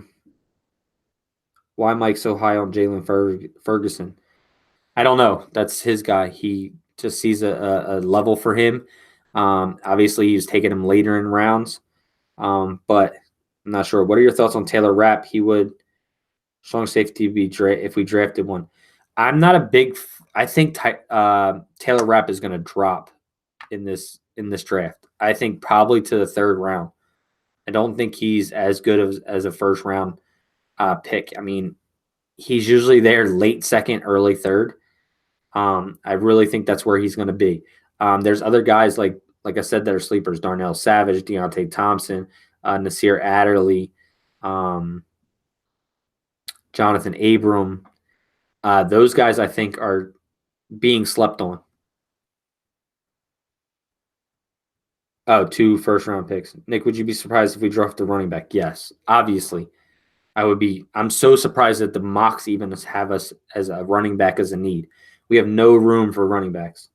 Mike so high on Jalen Ferguson? I don't know. That's his guy. He just sees a level for him. Obviously, he's taking him later in rounds, but I'm not sure. What are your thoughts on Taylor Rapp? He would strong safety be if we drafted one. I'm not a big. I think Taylor Rapp is going to drop in this draft. I think probably to the 3rd round. I don't think he's as good as a first round pick. I mean, he's usually there late 2nd, early 3rd. I really think that's where he's going to be. There's other guys like I said that are sleepers: Darnell Savage, Deontay Thompson, Nasir Adderley, Jonathan Abram. Those guys I think are being slept on. Oh, 2 first-round picks. Nick, would you be surprised if we drafted a running back? Yes, obviously. I would be. I'm so surprised that the mocks even have us as a running back as a need. We have no room for running backs.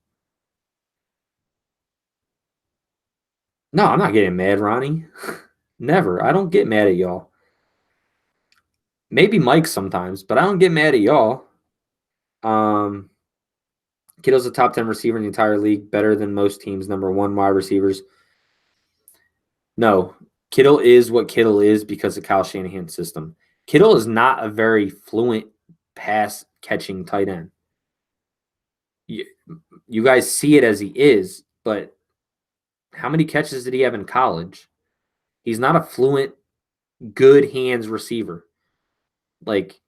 No, I'm not getting mad, Ronnie. Never. I don't get mad at y'all. Maybe Mike sometimes, but I don't get mad at y'all. Kittle's a top 10 receiver in the entire league, better than most teams, number 1 wide receivers. No, Kittle is what Kittle is because of Kyle Shanahan's system. Kittle is not a very fluent pass-catching tight end. You guys see it as he is, but how many catches did he have in college? He's not a fluent, good hands receiver. Like,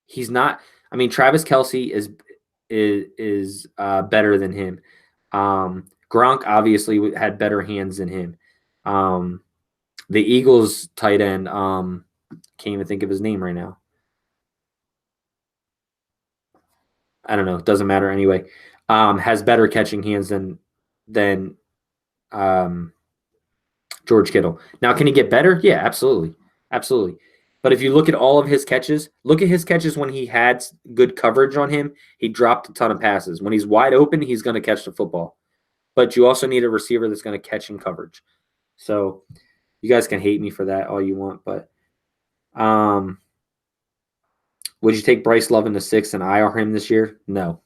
he's not. I mean, Travis Kelce is better than him. Gronk obviously had better hands than him. The Eagles tight end, can't even think of his name right now. I don't know. It doesn't matter anyway. Has better catching hands than than George Kittle. Now, can he get better? Yeah, absolutely. Absolutely. But if you look at all of his catches, look at his catches when he had good coverage on him. He dropped a ton of passes. When he's wide open, he's going to catch the football. But you also need a receiver that's going to catch in coverage. So you guys can hate me for that all you want. But would you take Bryce Love in the 6th and IR him this year? No,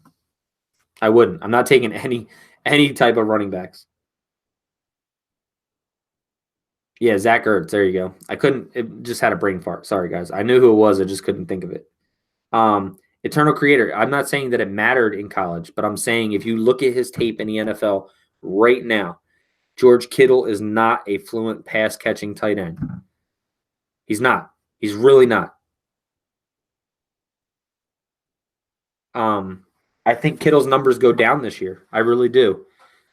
I wouldn't. I'm not taking any type of running backs. Yeah, Zach Ertz. There you go. I couldn't. It just had a brain fart. Sorry, guys. I knew who it was. I just couldn't think of it. Eternal Creator. I'm not saying that it mattered in college, but I'm saying if you look at his tape in the NFL right now, George Kittle is not a fluent pass catching tight end. He's not. He's really not. I think Kittle's numbers go down this year. I really do.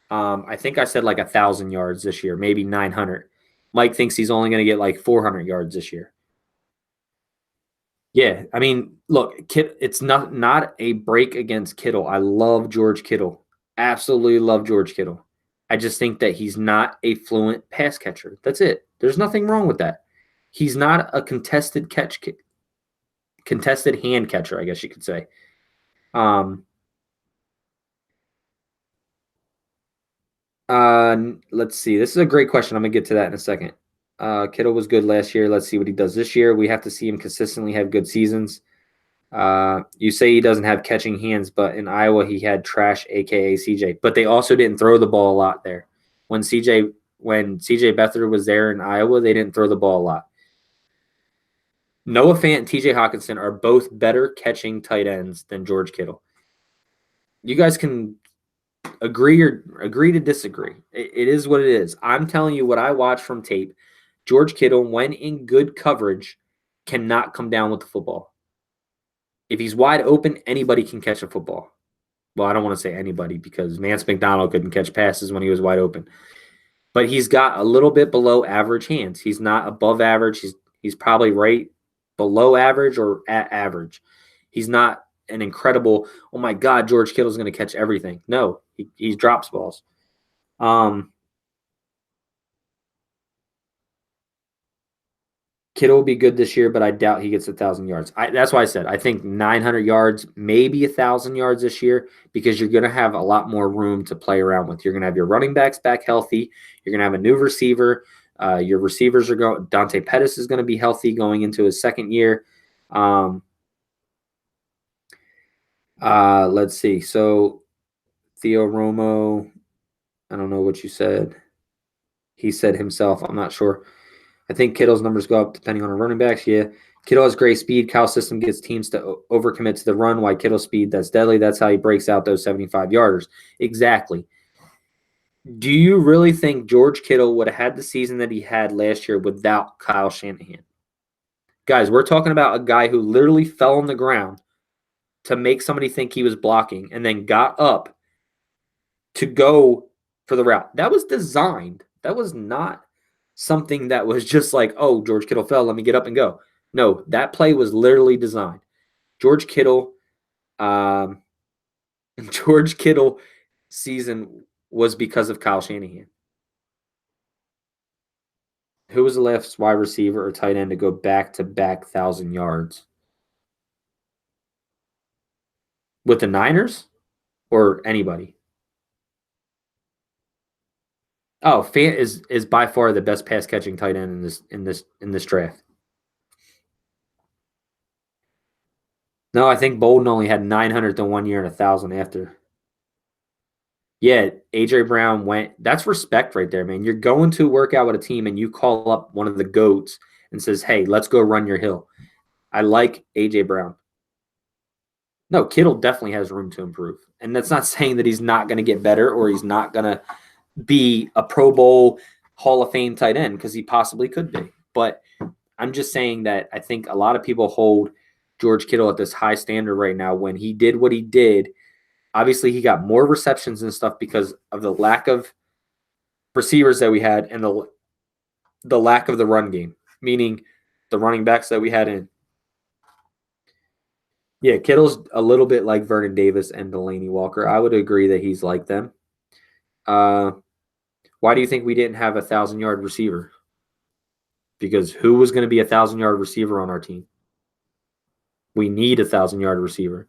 I think I said like 1,000 yards this year, maybe 900. Mike thinks he's only going to get like 400 yards this year. Yeah, I mean, look, it's not a break against Kittle. I love George Kittle. Absolutely love George Kittle. I just think that he's not a fluent pass catcher. That's it. There's nothing wrong with that. He's not a contested hand catcher, I guess you could say. Let's see. This is a great question. I'm gonna get to that in a second. Kittle was good last year. Let's see what he does this year. We have to see him consistently have good seasons. You say he doesn't have catching hands, but in Iowa he had trash, aka CJ. But they also didn't throw the ball a lot there. When CJ Beathard was there in Iowa, they didn't throw the ball a lot. Noah Fant and TJ Hawkinson are both better catching tight ends than George Kittle. You guys can agree to disagree. It is what it is. I'm telling you what I watched from tape. George Kittle, when in good coverage, cannot come down with the football. If he's wide open, anybody can catch a football. Well, I don't want to say anybody because Vance McDonald couldn't catch passes when he was wide open. But he's got a little bit below average hands. He's not above average. He's probably right below average or at average. He's not an incredible, oh my God, George Kittle's going to catch everything. No, he drops balls. Kittle will be good this year, but I doubt he gets 1,000 yards. That's why I said I think 900 yards, maybe 1,000 yards this year, because you're going to have a lot more room to play around with. You're going to have your running backs back healthy. You're going to have a new receiver. Your receivers are going. Dante Pettis is going to be healthy going into his second year. Let's see. So Theo Romo, I don't know what you said. He said himself. I'm not sure. I think Kittle's numbers go up depending on our running backs. Yeah. Kittle has great speed. Kyle's system gets teams to overcommit to the run. Why Kittle's speed, that's deadly. That's how he breaks out those 75-yarders. Exactly. Do you really think George Kittle would have had the season that he had last year without Kyle Shanahan? Guys, we're talking about a guy who literally fell on the ground to make somebody think he was blocking and then got up to go for the route. That was designed. That was not something that was just like, oh, George Kittle fell, let me get up and go. No, that play was literally designed. George Kittle season was because of Kyle Shanahan. Who was the last wide receiver or tight end to go back-to-back 1,000 yards? With the Niners or anybody? Oh, Fant is by far the best pass catching tight end in this draft. No, I think Bolden only had 900 to 1 year and 1,000 after. Yeah, AJ Brown went. That's respect right there, man. You're going to work out with a team and you call up one of the GOATs and says, hey, let's go run your hill. I like AJ Brown. No, Kittle definitely has room to improve. And that's not saying that he's not going to get better or he's not going to be a Pro Bowl Hall of Fame tight end because he possibly could be. But I'm just saying that I think a lot of people hold George Kittle at this high standard right now when he did what he did. Obviously, he got more receptions and stuff because of the lack of receivers that we had and the lack of the run game, meaning the running backs that we had in. Yeah, Kittle's a little bit like Vernon Davis and Delaney Walker. I would agree that he's like them. Why do you think we didn't have a 1,000-yard receiver? Because who was going to be a 1,000-yard receiver on our team? We need a 1,000-yard receiver.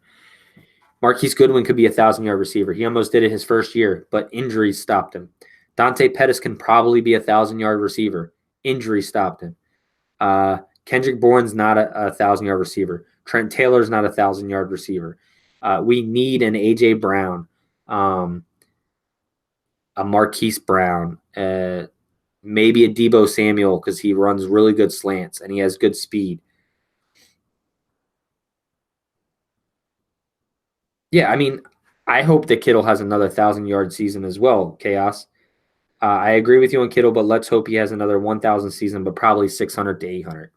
Marquise Goodwin could be a 1,000-yard receiver. He almost did it his first year, but injuries stopped him. Dante Pettis can probably be a 1,000-yard receiver. Injuries stopped him. Kendrick Bourne's not a 1,000-yard receiver. Trent Taylor's not a 1,000-yard receiver. We need an A.J. Brown, a Marquise Brown, maybe a Deebo Samuel because he runs really good slants and he has good speed. Yeah, I mean, I hope that Kittle has another 1,000-yard season as well, Chaos. I agree with you on Kittle, but let's hope he has another 1,000 season, but probably 600 to 800.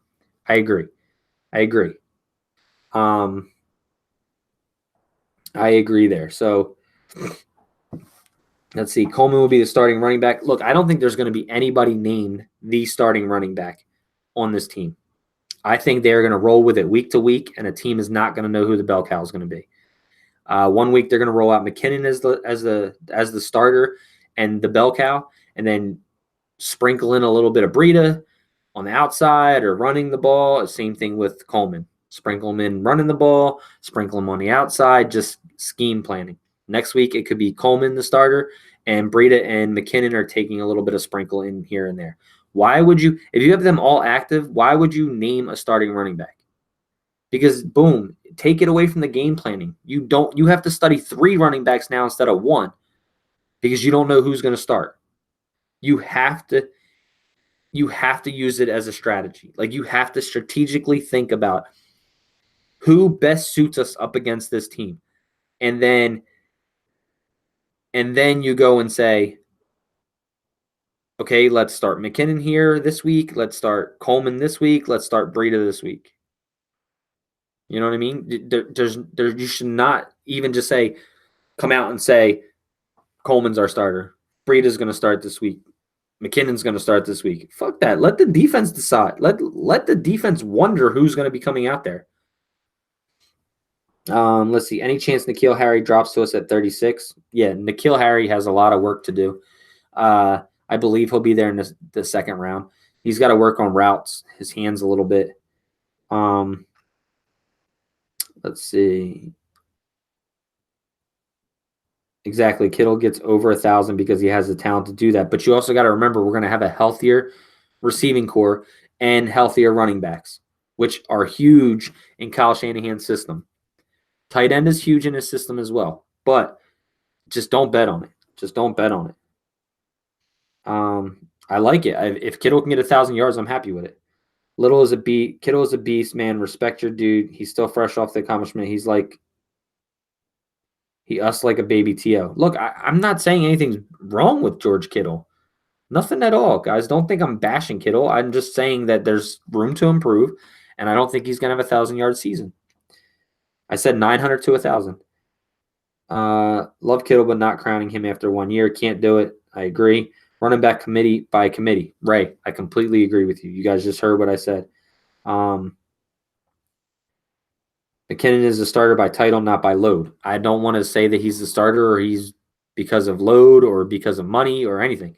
I agree. Um, I agree there. So let's see. Coleman will be the starting running back. Look, I don't think there's going to be anybody named the starting running back on this team. I think they're going to roll with it week to week, and a team is not going to know who the bell cow is going to be. 1 week they're going to roll out McKinnon as the starter and the bell cow, and then sprinkle in a little bit of Breida on the outside or running the ball. Same thing with Coleman. Sprinkle him in running the ball, sprinkle him on the outside, just scheme planning. Next week it could be Coleman the starter, and Breida and McKinnon are taking a little bit of sprinkle in here and there. Why would you, if you have them all active, why would you name a starting running back? Because boom, take it away from the game planning. You have to study 3 running backs now instead of 1 because you don't know who's going to start. You have to use it as a strategy. Like you have to strategically think about who best suits us up against this team. And then you go and say, okay, let's start McKinnon here this week. Let's start Coleman this week. Let's start Breida this week. You know what I mean? You should not even just come out and say, Coleman's our starter. Breida's going to start this week. McKinnon's going to start this week. Fuck that. Let the defense decide. Let the defense wonder who's going to be coming out there. Let's see. Any chance N'Keal Harry drops to us at 36? Yeah, N'Keal Harry has a lot of work to do. I believe he'll be there in the second round. He's got to work on routes, his hands a little bit. Let's see. Exactly. Kittle gets over 1,000 because he has the talent to do that. But you also got to remember we're going to have a healthier receiving core and healthier running backs, which are huge in Kyle Shanahan's system. Tight end is huge in his system as well. But just don't bet on it. Just don't bet on it. I like it. If Kittle can get 1,000 yards, I'm happy with it. Kittle is a beast, man. Respect your dude. He's still fresh off the accomplishment. He us like a baby T.O. Look, I'm not saying anything's wrong with George Kittle. Nothing at all, guys. Don't think I'm bashing Kittle. I'm just saying that there's room to improve, and I don't think he's going to have 1,000-yard season. I said 900 to 1,000. Love Kittle, but not crowning him after 1 year. Can't do it. I agree. Running back committee by committee. Ray, I completely agree with you. You guys just heard what I said. McKinnon is a starter by title, not by load. I don't want to say that he's the starter or he's because of load or because of money or anything.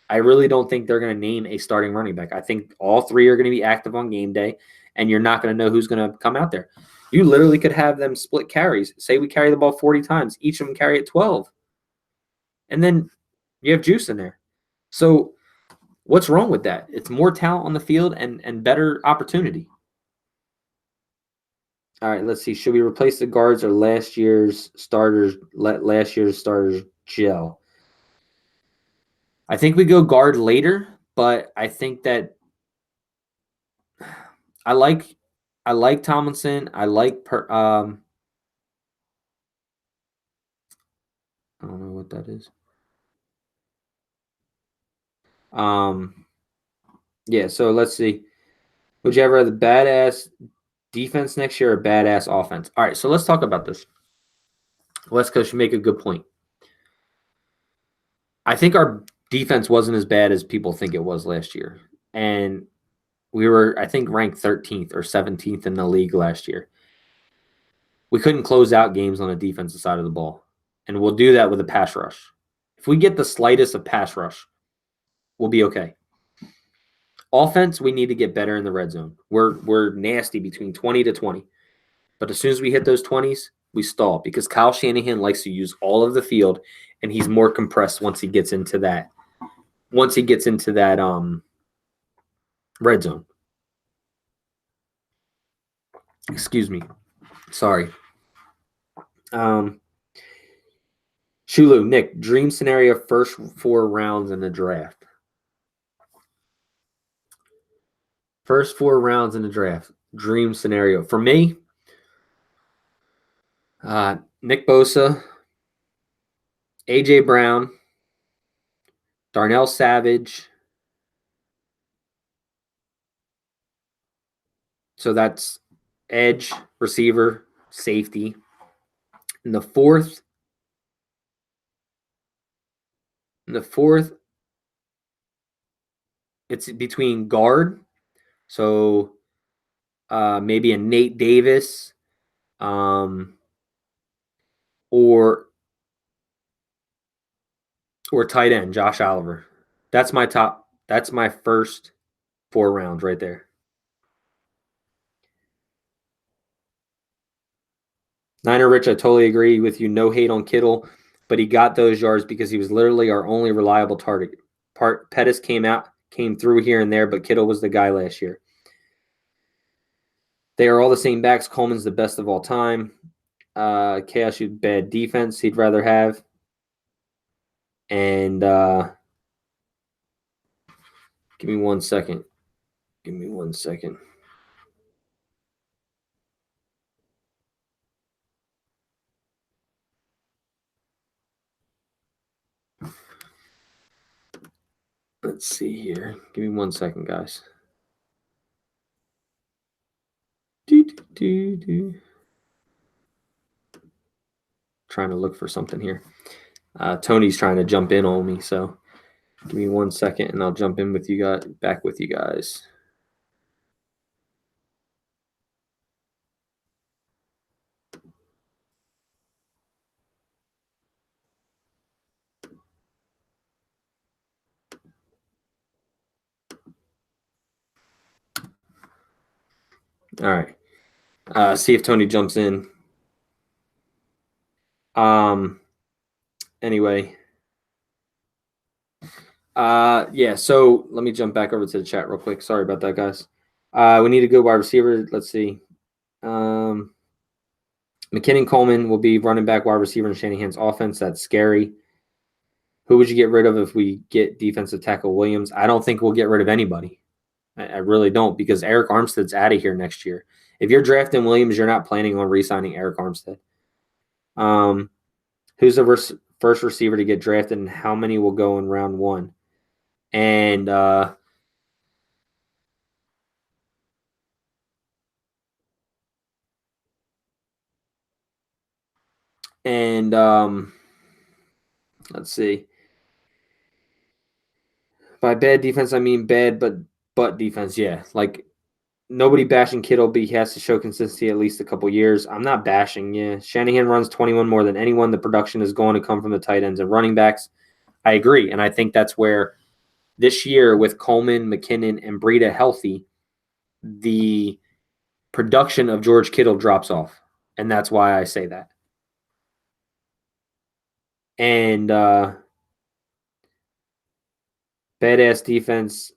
I really don't think they're going to name a starting running back. I think all 3 are going to be active on game day, and you're not going to know who's going to come out there. You literally could have them split carries. Say we carry the ball 40 times. Each of them carry it 12. And then you have juice in there. So what's wrong with that? It's more talent on the field and better opportunity. All right, let's see. Should we replace the guards or last year's starters? Let last year's starters gel. I think we go guard later, but I think that I like Tomlinson. I like I don't know what that is. Yeah. So let's see. Would you ever have the badass defense next year or badass offense? All right. So let's talk about this. West Coast, you make a good point. I think our defense wasn't as bad as people think it was last year. And we were, I think, ranked 13th or 17th in the league last year. We couldn't close out games on the defensive side of the ball. And we'll do that with a pass rush. If we get the slightest of pass rush, we'll be okay. Offense, we need to get better in the red zone. We're nasty between 20 to 20. But as soon as we hit those 20s, we stall because Kyle Shanahan likes to use all of the field, and he's more compressed once he gets into that. Once he gets into that red zone. Excuse me. Sorry. Shulu, Nick, dream scenario first 4 rounds in the draft. First 4 rounds in the draft. Dream scenario. For me, Nick Bosa, A.J. Brown, Darnell Savage. So that's edge, receiver, safety. In the fourth, it's between guard. So maybe a Nate Davis or tight end, Josh Oliver. That's my top. That's my first 4 rounds right there. Niner Rich, I totally agree with you. No hate on Kittle, but he got those yards because he was literally our only reliable target. Pettis came through here and there, but Kittle was the guy last year. They are all the same backs. Coleman's the best of all time. Chaos, bad defense he'd rather have. And give me 1 second. Give me 1 second. Let's see here. Give me 1 second, guys. Trying to look for something here. Tony's trying to jump in on me, so give me 1 second, and I'll jump in with you guys. Back with you guys. All right. See if Tony jumps in. Anyway. Yeah, so let me jump back over to the chat real quick. Sorry about that, guys. We need to go wide receiver. Let's see. McKinnon Coleman will be running back, wide receiver in Shanahan's offense. That's scary. Who would you get rid of if we get defensive tackle Williams? I don't think we'll get rid of anybody. I really don't, because Eric Armstead's out of here next year. If you're drafting Williams, you're not planning on re-signing Eric Armstead. Who's the first receiver to get drafted, and how many will go in round 1? And let's see. By bad defense, I mean bad but defense. Yeah, like nobody bashing Kittle, but he has to show consistency at least a couple years. I'm not bashing. Yeah, Shanahan runs 21 more than anyone. The production is going to come from the tight ends and running backs. I agree, and I think that's where this year with Coleman, McKinnon, and Breida healthy, the production of George Kittle drops off, and that's why I say that. And badass defense.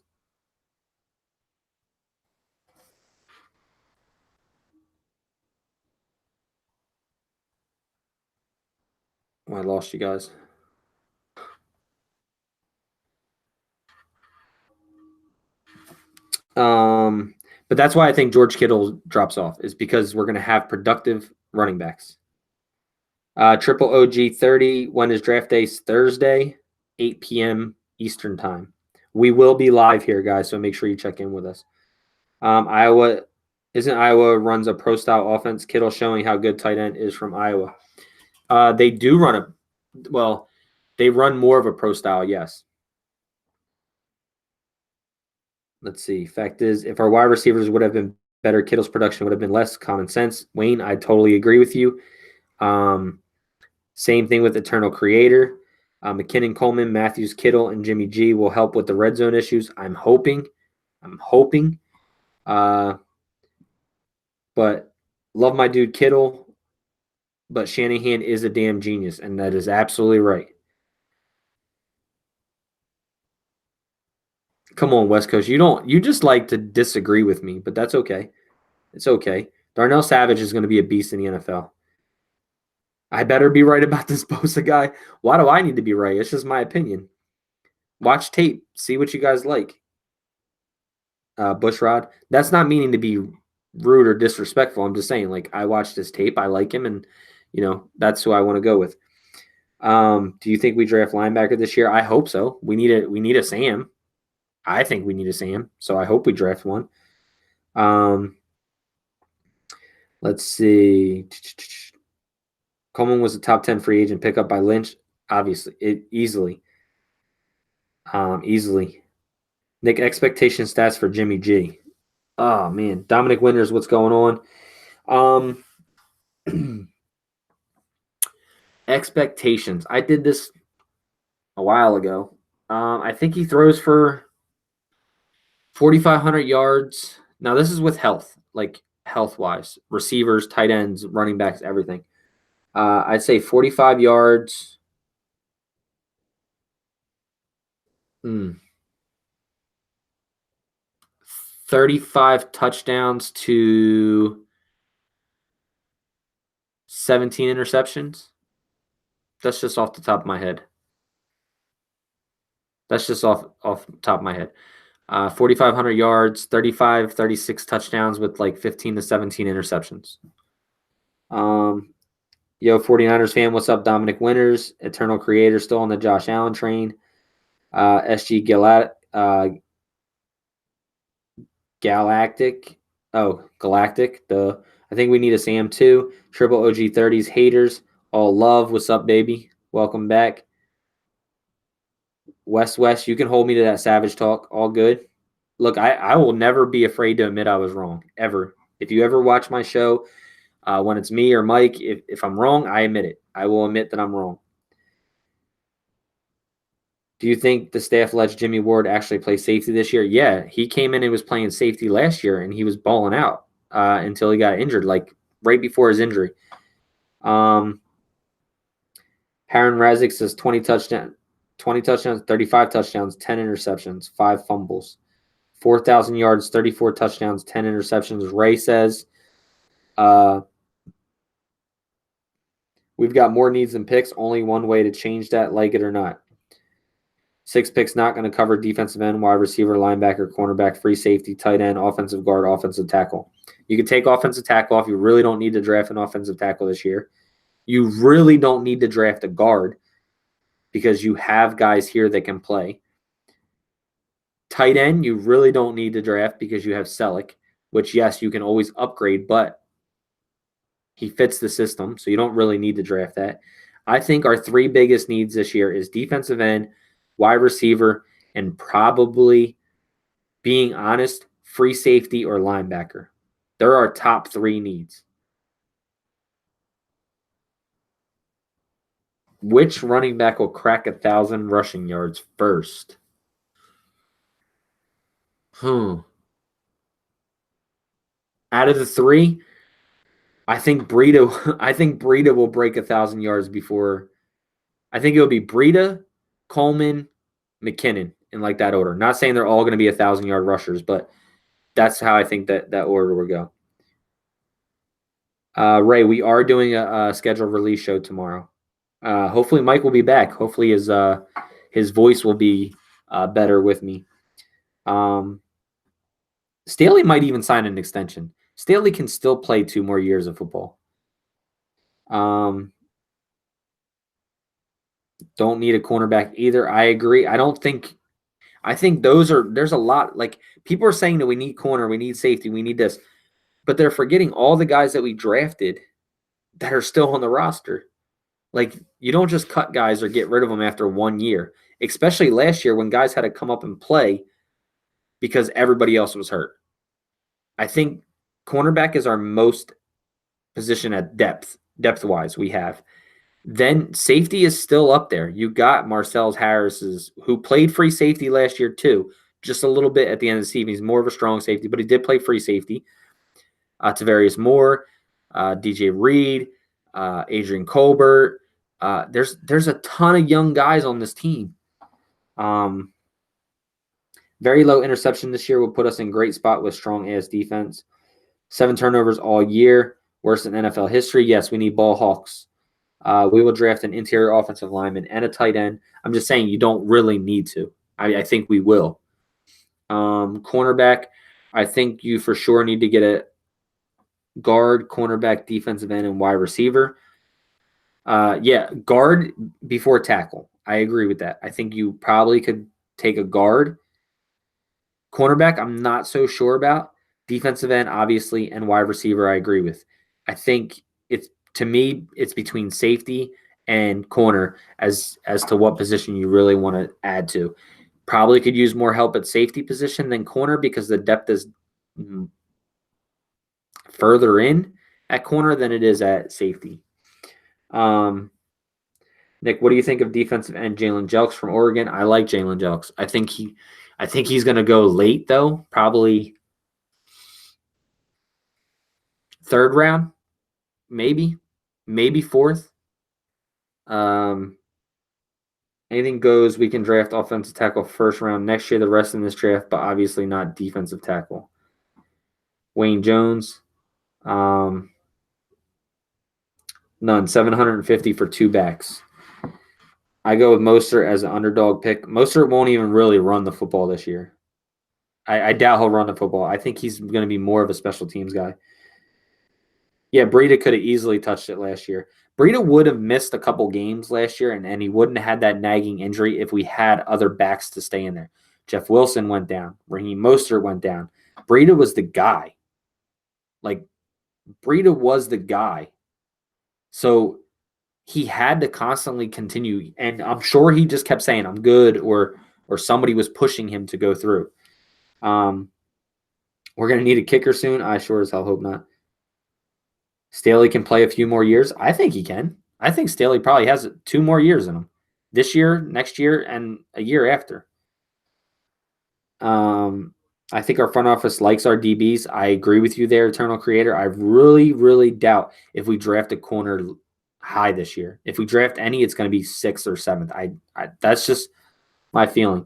Oh, I lost you guys. But that's why I think George Kittle drops off, is because we're going to have productive running backs. Triple OG 30. When is draft day? Thursday, 8 p.m. Eastern time. We will be live here, guys, so make sure you check in with us. Iowa runs a pro style offense. Kittle showing how good tight end is from Iowa. They do run they run more of a pro style, yes. Let's see. Fact is, if our wide receivers would have been better, Kittle's production would have been less. Common sense. Wayne, I totally agree with you. Same thing with Eternal Creator. McKinnon, Coleman, Matthews, Kittle, and Jimmy G will help with the red zone issues. I'm hoping. But love my dude Kittle. But Shanahan is a damn genius, and that is absolutely right. Come on, West Coast. You just like to disagree with me, but that's okay. It's okay. Darnell Savage is going to be a beast in the NFL. I better be right about this Bosa guy. Why do I need to be right? It's just my opinion. Watch tape. See what you guys like. Bushrod. That's not meaning to be rude or disrespectful. I'm just saying, like, I watched his tape. I like him, and, that's who I want to go with. Do you think we draft linebacker this year? I hope so. We need a Sam. I think we need a Sam, so I hope we draft one. Let's see. Coleman was a top 10 free agent pickup by Lynch. Obviously, easily. Nick, expectation stats for Jimmy G. Oh man, Dominic Winters, what's going on? Expectations. I did this a while ago. I think he throws for 4,500 yards. Now this is with health, like health-wise, receivers, tight ends, running backs, everything. I'd say 45 yards. 35 touchdowns to 17 interceptions. That's just off the top of my head. That's just off the top of my head. 4,500 yards, 35, 36 touchdowns with like 15 to 17 interceptions. Yo, 49ers fan, what's up? Dominic Winters, Eternal Creator, still on the Josh Allen train. SG Galactic. Oh, Galactic. I think we need a Sam too. Triple OG 30s haters. All love. What's up, baby? Welcome back. West, you can hold me to that savage talk. All good. Look, I will never be afraid to admit I was wrong, ever. If you ever watch my show, when it's me or Mike, if I'm wrong, I admit it. I will admit that I'm wrong. Do you think the staff lets Jimmy Ward actually play safety this year? Yeah, he came in and was playing safety last year, and he was balling out until he got injured, like right before his injury. Harron Razik says 20 touchdowns, 35 touchdowns, 10 interceptions, 5 fumbles, 4,000 yards, 34 touchdowns, 10 interceptions. Ray says, we've got more needs than picks. Only one way to change that, like it or not. 6 picks not going to cover defensive end, wide receiver, linebacker, cornerback, free safety, tight end, offensive guard, offensive tackle. You can take offensive tackle off. You really don't need to draft an offensive tackle this year. You really don't need to draft a guard because you have guys here that can play. Tight end, you really don't need to draft because you have Selleck, which, yes, you can always upgrade, but he fits the system, so you don't really need to draft that. I think our 3 biggest needs this year is defensive end, wide receiver, and probably, being honest, free safety or linebacker. They're our top 3 needs. Which running back will crack 1,000 rushing yards first? Out of the 3, I think Breida will break 1,000 yards before. I think it'll be Breida, Coleman, McKinnon in like that order. Not saying they're all going to be 1,000-yard rushers, but that's how I think that order will go. Ray, we are doing a scheduled release show tomorrow. Hopefully Mike will be back. Hopefully his voice will be better with me. Staley might even sign an extension. Staley can still play 2 more years of football. Don't need a cornerback either. I agree. I think there's a lot, like, people are saying that we need corner, we need safety, we need this, but they're forgetting all the guys that we drafted that are still on the roster. Like, you don't just cut guys or get rid of them after 1 year, especially last year when guys had to come up and play because everybody else was hurt. I think cornerback is our most position at depth-wise we have. Then safety is still up there. You got Marcellus Harris's, who played free safety last year too, just a little bit at the end of the season. He's more of a strong safety, but he did play free safety. Tavarius Moore, DJ Reed, Adrian Colbert. There's a ton of young guys on this team. Very low interception this year will put us in great spot with strong AS defense. 7 turnovers all year, worse than NFL history. Yes, we need ball hawks. We will draft an interior offensive lineman and a tight end. I'm just saying you don't really need to. I think we will. Cornerback, I think you for sure need to get a guard, cornerback, defensive end, and wide receiver. Yeah, guard before tackle. I agree with that. I think you probably could take a guard. Cornerback, I'm not so sure about. Defensive end, obviously, and wide receiver, I agree with. I think to me, it's between safety and corner as to what position you really want to add to. Probably could use more help at safety position than corner because the depth is further in at corner than it is at safety. Nick, what do you think of defensive end Jalen Jelks from Oregon? I like Jalen Jelks. I think he's going to go late though, probably 3rd round, maybe 4th. Anything goes. We can draft offensive tackle 1st round next year. The rest in this draft, but obviously not defensive tackle. Wayne Jones, none. 750 for 2 backs. I go with Mostert as an underdog pick. Mostert won't even really run the football this year. I doubt he'll run the football. I think he's going to be more of a special teams guy. Yeah, Breida could have easily touched it last year. Breida would have missed a couple games last year, and he wouldn't have had that nagging injury if we had other backs to stay in there. Jeff Wilson went down. Raheem Mostert went down. Breida was the guy. Breida was the guy. So he had to constantly continue, and I'm sure he just kept saying, I'm good, or somebody was pushing him to go through. We're going to need a kicker soon. I sure as hell hope not. Staley can play a few more years. I think he can. I think Staley probably has 2 more years in him. This year, next year, and a year after. I think our front office likes our DBs. I agree with you there, Eternal Creator. I really, really doubt if we draft a corner high this year. If we draft any, it's going to be 6th or 7th. That's just my feeling.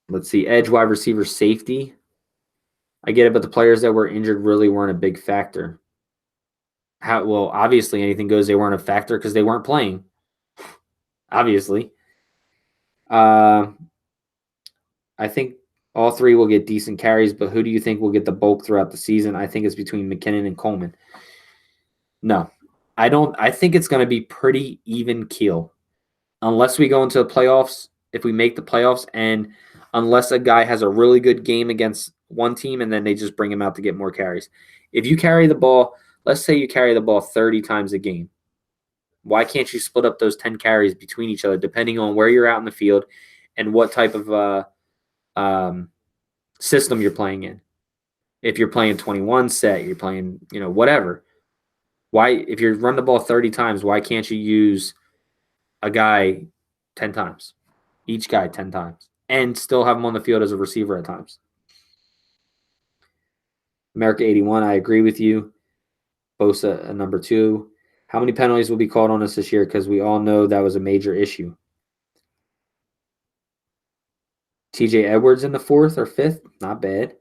Let's see. Edge, wide receiver, safety. I get it, but the players that were injured really weren't a big factor. Well, obviously anything goes. They weren't a factor because they weren't playing. Obviously. I think all 3 will get decent carries, but who do you think will get the bulk throughout the season? I think it's between McKinnon and Coleman. No, I don't. I think it's going to be pretty even keel. Unless we go into the playoffs, if we make the playoffs, and unless a guy has a really good game against one team and then they just bring him out to get more carries. If you carry the ball, let's say you carry the ball 30 times a game. Why can't you split up those 10 carries between each other depending on where you're out in the field and what type of system you're playing in? If you're playing 21 set, you're playing, whatever. Why, if you run the ball 30 times, why can't you use a guy 10 times? Each guy 10 times. And still have him on the field as a receiver at times. America 81, I agree with you. Bosa, number 2. How many penalties will be called on us this year? Because we all know that was a major issue. TJ Edwards in the 4th or 5th, not bad.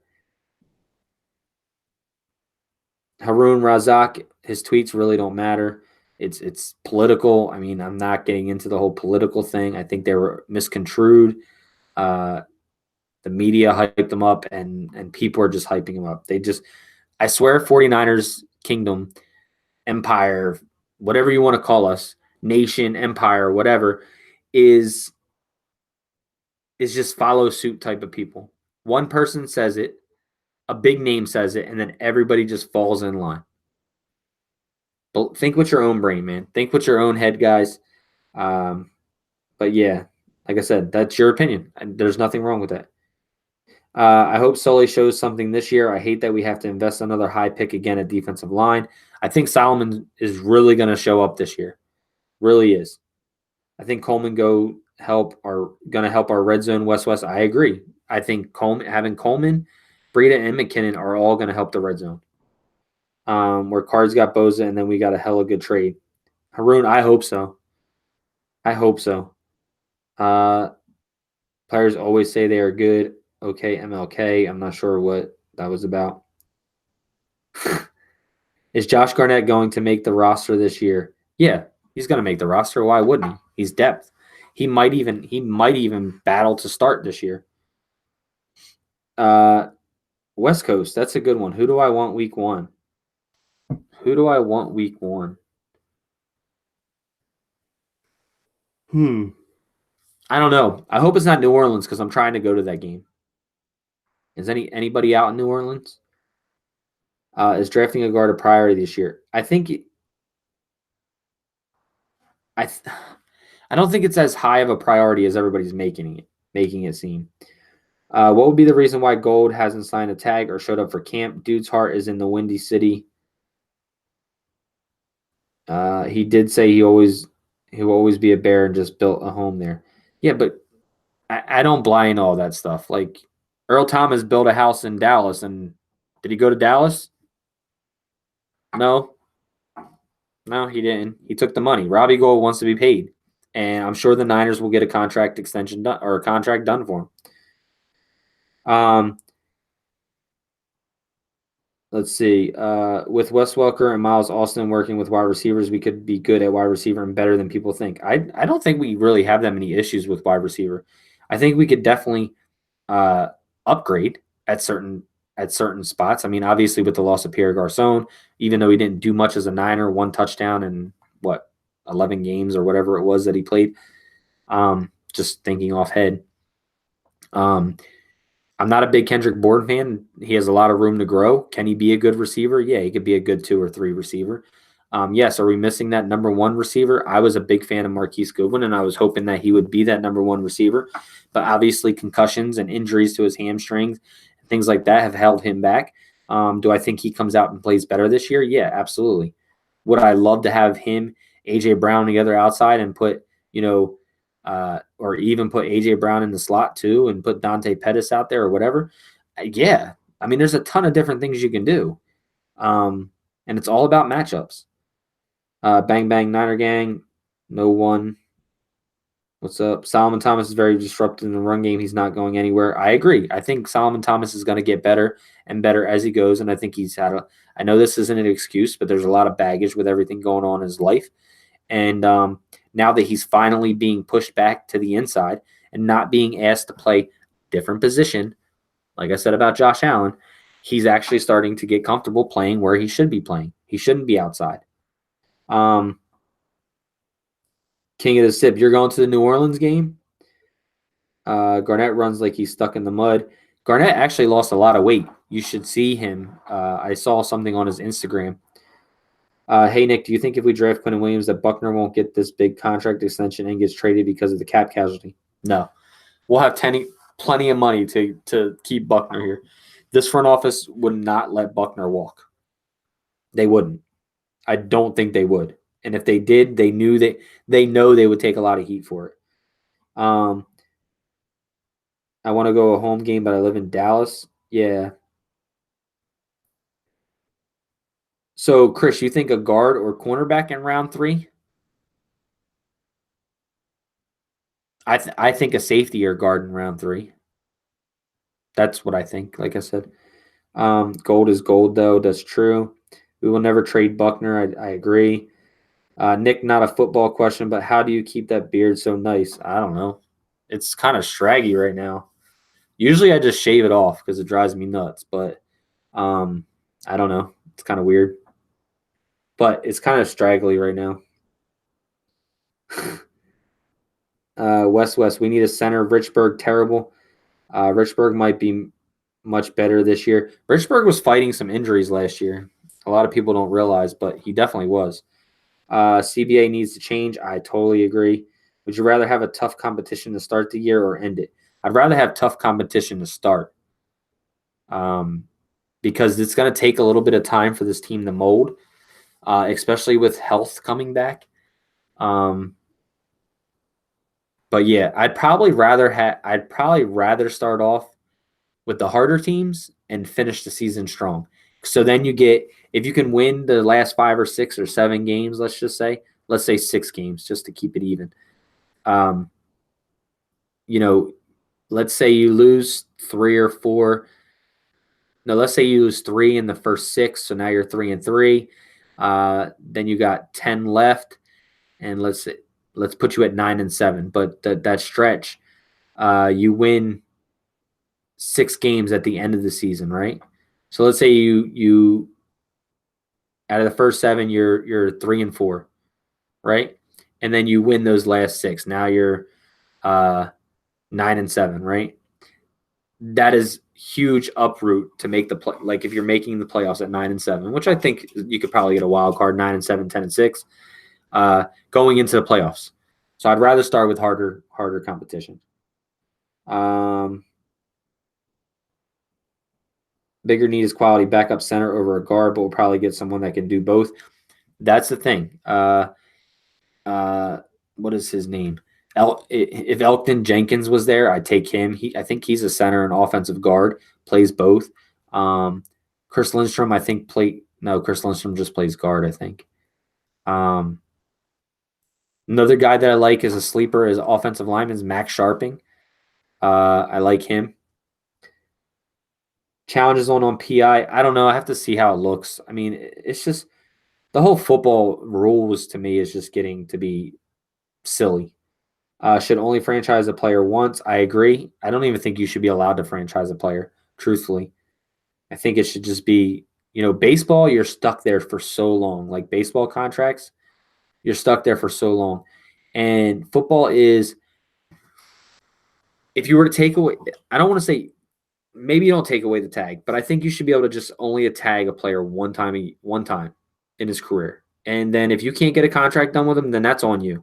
Harun Razak, his tweets really don't matter. It's political. I mean, I'm not getting into the whole political thing. I think they were misconstrued. The media hyped them up, and people are just hyping them up. I swear, 49ers kingdom, empire, whatever you want to call us, nation, empire, whatever, is just follow suit type of people. One person says it, a big name says it, and then everybody just falls in line. But think with your own brain, man. Think with your own head, guys. But yeah, like I said, that's your opinion, and there's nothing wrong with that. I hope Sully shows something this year. I hate that we have to invest another high pick again at defensive line. I think Solomon is really going to show up this year. Really is. I think Coleman going to help our red zone West. I agree. I think having Coleman, Breida, and McKinnon are all going to help the red zone. Where Cards got Boza, and then we got a hella good trade. Haroon, I hope so. I hope so. Players always say they are good. Okay, MLK. I'm not sure what that was about. Is Josh Garnett going to make the roster this year? Yeah, he's going to make the roster. Why wouldn't he? He's depth. He might even battle to start this year. West Coast, that's a good one. Who do I want week 1? Who do I want week 1? I don't know. I hope it's not New Orleans because I'm trying to go to that game. Is anybody out in New Orleans? Is drafting a guard a priority this year? I think I don't think it's as high of a priority as everybody's making it seem. What would be the reason why Gold hasn't signed a tag or showed up for camp? Dude's heart is in the Windy City. He did say he'll always be a Bear and just built a home there. Yeah, but I don't blind all that stuff. Like Earl Thomas built a house in Dallas, and did he go to Dallas? No, he didn't. He took the money. Robbie Gold wants to be paid, and I'm sure the Niners will get a contract extension done or a contract done for him. Let's see. With Wes Welker and Miles Austin working with wide receivers, we could be good at wide receiver and better than people think. I don't think we really have that many issues with wide receiver. I think we could definitely upgrade at certain spots. I mean, obviously with the loss of Pierre Garcon, even though he didn't do much as a Niner, 1 touchdown in 11 games or whatever it was that he played. Just thinking off head. I'm not a big Kendrick Bourne fan. He has a lot of room to grow. Can he be a good receiver? Yeah, he could be a good 2 or 3 receiver. Yes, are we missing that number 1 receiver? I was a big fan of Marquise Goodwin, and I was hoping that he would be that number 1 receiver. But obviously concussions and injuries to his hamstrings, things like that have held him back. Do I think he comes out and plays better this year? Yeah, absolutely. Would I love to have him, A.J. Brown together outside and put, or even put A.J. Brown in the slot too and put Dante Pettis out there or whatever? Yeah. I mean, there's a ton of different things you can do. And it's all about matchups. Bang Bang Niner Gang, no one. What's up? Solomon Thomas is very disruptive in the run game. He's not going anywhere. I agree. I think Solomon Thomas is going to get better and better as he goes. And I think he's I know this isn't an excuse, but there's a lot of baggage with everything going on in his life. And now that he's finally being pushed back to the inside and not being asked to play different position, like I said about Josh Allen, he's actually starting to get comfortable playing where he should be playing. He shouldn't be outside. King of the Sip, you're going to the New Orleans game? Garnett runs like he's stuck in the mud. Garnett actually lost a lot of weight. You should see him. I saw something on his Instagram. Hey, Nick, do you think if we draft Quentin Williams that Buckner won't get this big contract extension and gets traded because of the cap casualty? No. We'll have plenty of money to keep Buckner here. This front office would not let Buckner walk. They wouldn't. I don't think they would. And if they did, they know they would take a lot of heat for it. I want to go a home game, but I live in Dallas. Yeah. So, Chris, you think a guard or cornerback in round 3? I think a safety or guard in round 3. That's what I think, like I said. Gold is gold, though. That's true. We will never trade Buckner. I agree. Nick, not a football question, but how do you keep that beard so nice? I don't know. It's kind of scraggy right now. Usually I just shave it off because it drives me nuts, but I don't know. It's kind of weird. But it's kind of straggly right now. West, we need a center. Richburg, terrible. Richburg might be much better this year. Richburg was fighting some injuries last year. A lot of people don't realize, but he definitely was. CBA needs to change. I totally agree. Would you rather have a tough competition to start the year or end it? I'd rather have tough competition to start. because it's going to take a little bit of time for this team to mold, especially with health coming back. But yeah, I'd probably rather start off with the harder teams and finish the season strong. So then you get, if you can win the last 5 or 6 or 7 games, let's say 6 games just to keep it even. Um, you know, let's say you lose 3 or 4. No, let's say you lose 3 in the first 6, so now you're 3-3. Then you got 10 left, and let's put you at 9-7. But that stretch, you win 6 games at the end of the season, right? So let's say you out of the first 7, you're 3-4, right? And then you win those last 6. Now you're 9-7, right? That is huge uproot to make the play. Like if you're making the playoffs at 9-7, which I think you could probably get a wild card 9-7, 10-6, going into the playoffs. So I'd rather start with harder competition. Bigger need is quality backup center over a guard, but we'll probably get someone that can do both. That's the thing. What is his name? If Elkton Jenkins was there, I'd take him. I think he's a center and offensive guard, plays both. Chris Lindstrom, I think Chris Lindstrom just plays guard, I think. Another guy that I like is a sleeper is offensive lineman, Max Sharping. I like him. Challenges on PI. I don't know. I have to see how it looks. I mean, it's just the whole football rules to me is just getting to be silly. Should only franchise a player once. I agree. I don't even think you should be allowed to franchise a player, truthfully. I think it should just be, baseball, you're stuck there for so long. Like baseball contracts, you're stuck there for so long. And football is, if you were to take away, I don't want to say, maybe you don't take away the tag, but I think you should be able to just only tag a player one time in his career. And then if you can't get a contract done with him, then that's on you.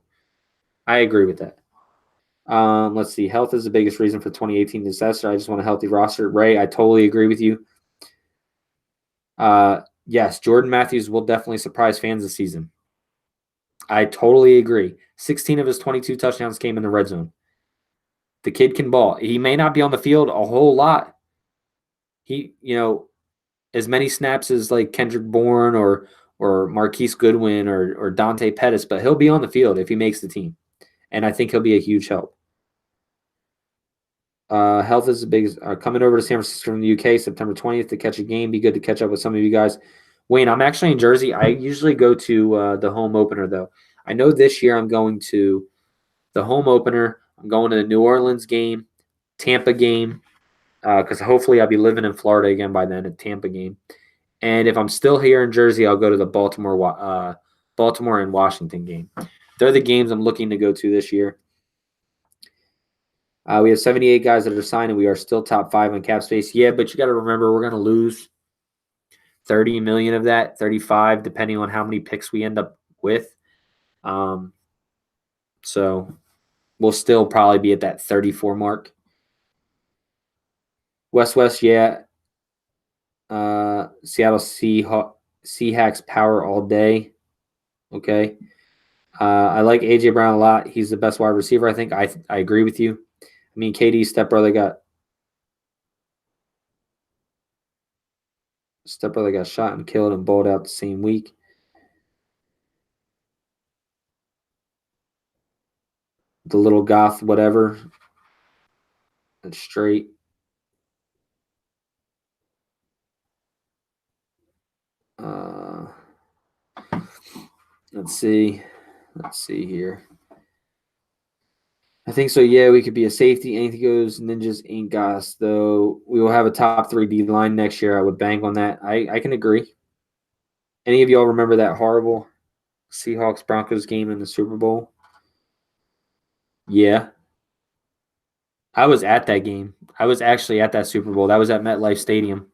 I agree with that. Let's see. Health is the biggest reason for 2018 disaster. I just want a healthy roster. Ray, I totally agree with you. Yes, Jordan Matthews will definitely surprise fans this season. I totally agree. 16 of his 22 touchdowns came in the red zone. The kid can ball. He may not be on the field a whole lot. He, as many snaps as like Kendrick Bourne or Marquise Goodwin or Dante Pettis, but he'll be on the field if he makes the team. And I think he'll be a huge help. Health is the biggest. Coming over to San Francisco from the UK September 20th to catch a game. Be good to catch up with some of you guys. Wayne, I'm actually in Jersey. I usually go to the home opener, though. I know this year I'm going to the home opener. I'm going to the New Orleans game, Tampa game, because hopefully I'll be living in Florida again by then, at Tampa game. And if I'm still here in Jersey, I'll go to the Baltimore and Washington game. They're the games I'm looking to go to this year. We have 78 guys that are signed, and we are still top 5 on cap space. Yeah, but you got to remember we're going to lose 30 million of that, 35, depending on how many picks we end up with. So we'll still probably be at that 34 mark. West, yeah. Seattle Seahawks power all day. Okay. I like A.J. Brown a lot. He's the best wide receiver, I think. I agree with you. I mean, KD's stepbrother got shot and killed and balled out the same week. The little goth, whatever. That's straight. Let's see here. I think so. Yeah, we could be a safety. Anything goes. Ninjas ain't got us, though. We will have a top 3 D line next year. I would bank on that. I can agree. Any of y'all remember that horrible Seahawks Broncos game in the Super Bowl? Yeah. I was at that game. I was actually at that Super Bowl. That was at MetLife Stadium.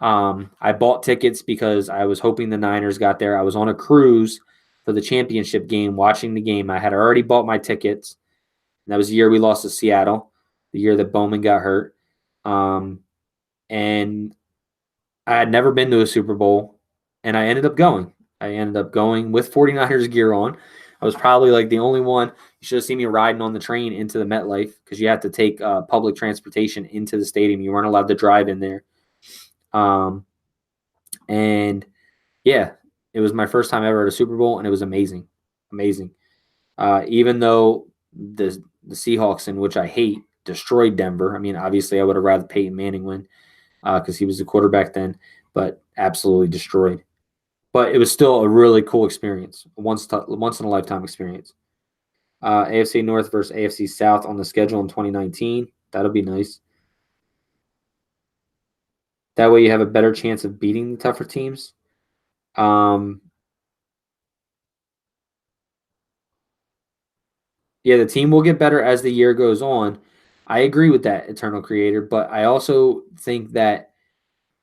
I bought tickets because I was hoping the Niners got there. I was on a cruise for the championship game, watching the game. I had already bought my tickets. And that was the year we lost to Seattle, the year that Bowman got hurt. and I had never been to a Super Bowl, and I ended up going. I ended up going with 49ers gear on. I was probably like the only one. You should have seen me riding on the train into the MetLife because you had to take public transportation into the stadium. You weren't allowed to drive in there. And yeah, it was my first time ever at a Super Bowl, and it was amazing, amazing. Even though the Seahawks, in which I hate, destroyed Denver. I mean, obviously, I would have rather Peyton Manning win because he was the quarterback then, but absolutely destroyed. But it was still a really cool experience, once in a lifetime experience. AFC North versus AFC South on the schedule in 2019. That'll be nice. That way, you have a better chance of beating the tougher teams. Yeah, the team will get better as the year goes on. I agree with that, Eternal Creator, but I also think that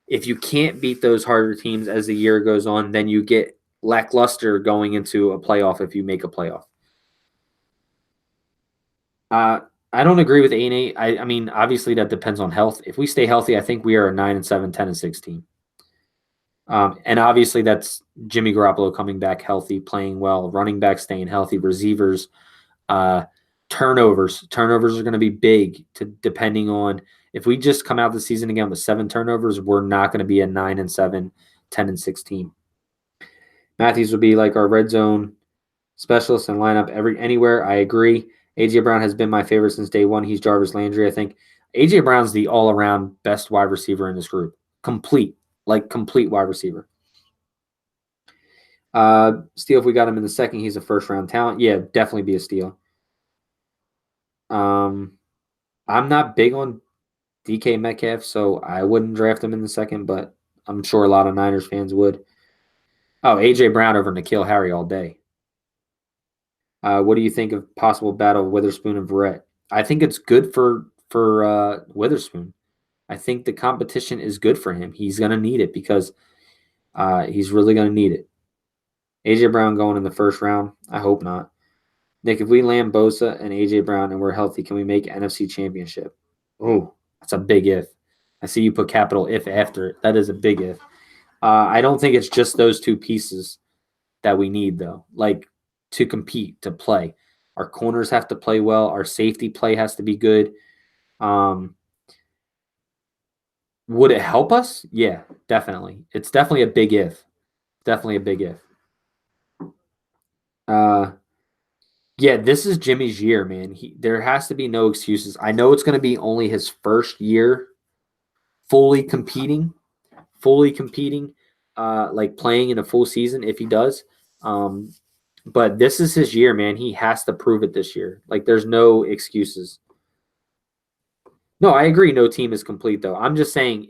if you can't beat those harder teams as the year goes on, then you get lackluster going into a playoff if you make a playoff. Uh, I don't agree with 8-8. I mean, obviously that depends on health. If we stay healthy, I think we are a 9-7, 10-6 team. And obviously that's Jimmy Garoppolo coming back healthy, playing well, running back staying healthy, receivers. Turnovers are going to be big depending on if we just come out the season again with 7 turnovers, we're not going to be a 9-7, 10-6 team. Matthews will be like our red zone specialist and lineup anywhere. I agree. AJ Brown has been my favorite since day one. He's Jarvis Landry. I think AJ Brown's the all-around best wide receiver in this group. Complete wide receiver. Steal if we got him in the second. He's a first-round talent. Yeah, definitely be a steal. I'm not big on DK Metcalf, so I wouldn't draft him in the second, but I'm sure a lot of Niners fans would. Oh, AJ Brown over N'Keal Harry all day. What do you think of possible battle of Witherspoon and Verrett? I think it's good for Witherspoon. I think the competition is good for him. He's going to need it because he's really going to need it. AJ Brown going in the first round? I hope not. Nick, if we land Bosa and AJ Brown and we're healthy, can we make NFC Championship? Oh, that's a big if. I see you put capital if after it. That is a big if. I don't think it's just those two pieces that we need, though. Like, to compete, to play. Our corners have to play well. Our safety play has to be good. Would it help us? Yeah, definitely. It's definitely a big if. Definitely a big if. Yeah, this is Jimmy's year, man. There has to be no excuses. I know it's going to be only his first year fully competing, like playing in a full season if he does. But this is his year, man. He has to prove it this year. Like, there's no excuses. No, I agree. No team is complete, though. I'm just saying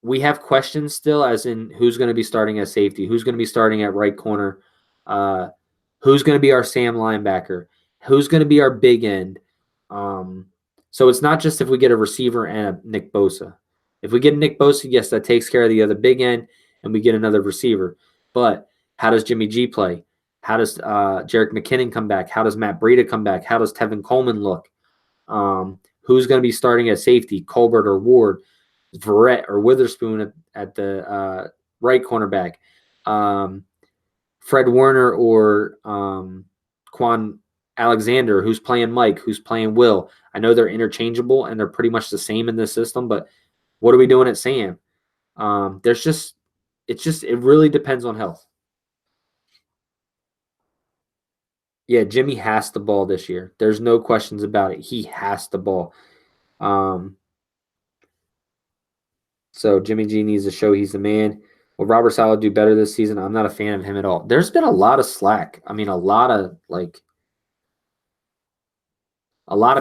we have questions still, as in who's going to be starting at safety, who's going to be starting at right corner, who's going to be our Sam linebacker, who's going to be our big end. So it's not just if we get a receiver and a Nick Bosa. If we get Nick Bosa, yes, that takes care of the other big end, and we get another receiver. But how does Jimmy G play? How does Jerick McKinnon come back? How does Matt Breida come back? How does Tevin Coleman look? Who's going to be starting at safety, Colbert or Ward, Verrett or Witherspoon at the right cornerback, Fred Warner or Quan Alexander, who's playing Mike, who's playing Will. I know they're interchangeable and they're pretty much the same in this system, but what are we doing at Sam? It really depends on health. Yeah, Jimmy has the ball this year. There's no questions about it. He has the ball. So Jimmy G needs to show he's the man. Will Robert Saleh do better this season? I'm not a fan of him at all. There's been a lot of slack. I mean, a lot of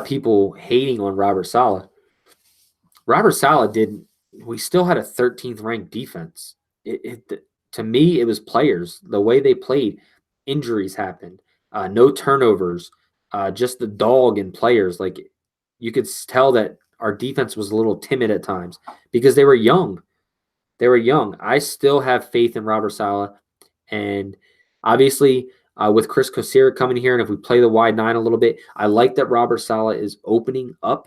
people hating on Robert Saleh. Robert Saleh didn't. We still had a 13th ranked defense. To me, it was players, the way they played. Injuries happened, no turnovers, just the dog in players. Like, you could tell that our defense was a little timid at times because they were young. I still have faith in Robert Saleh, and obviously with Chris Kosira coming here, and if we play the wide 9 a little bit, I like that Robert Saleh is opening up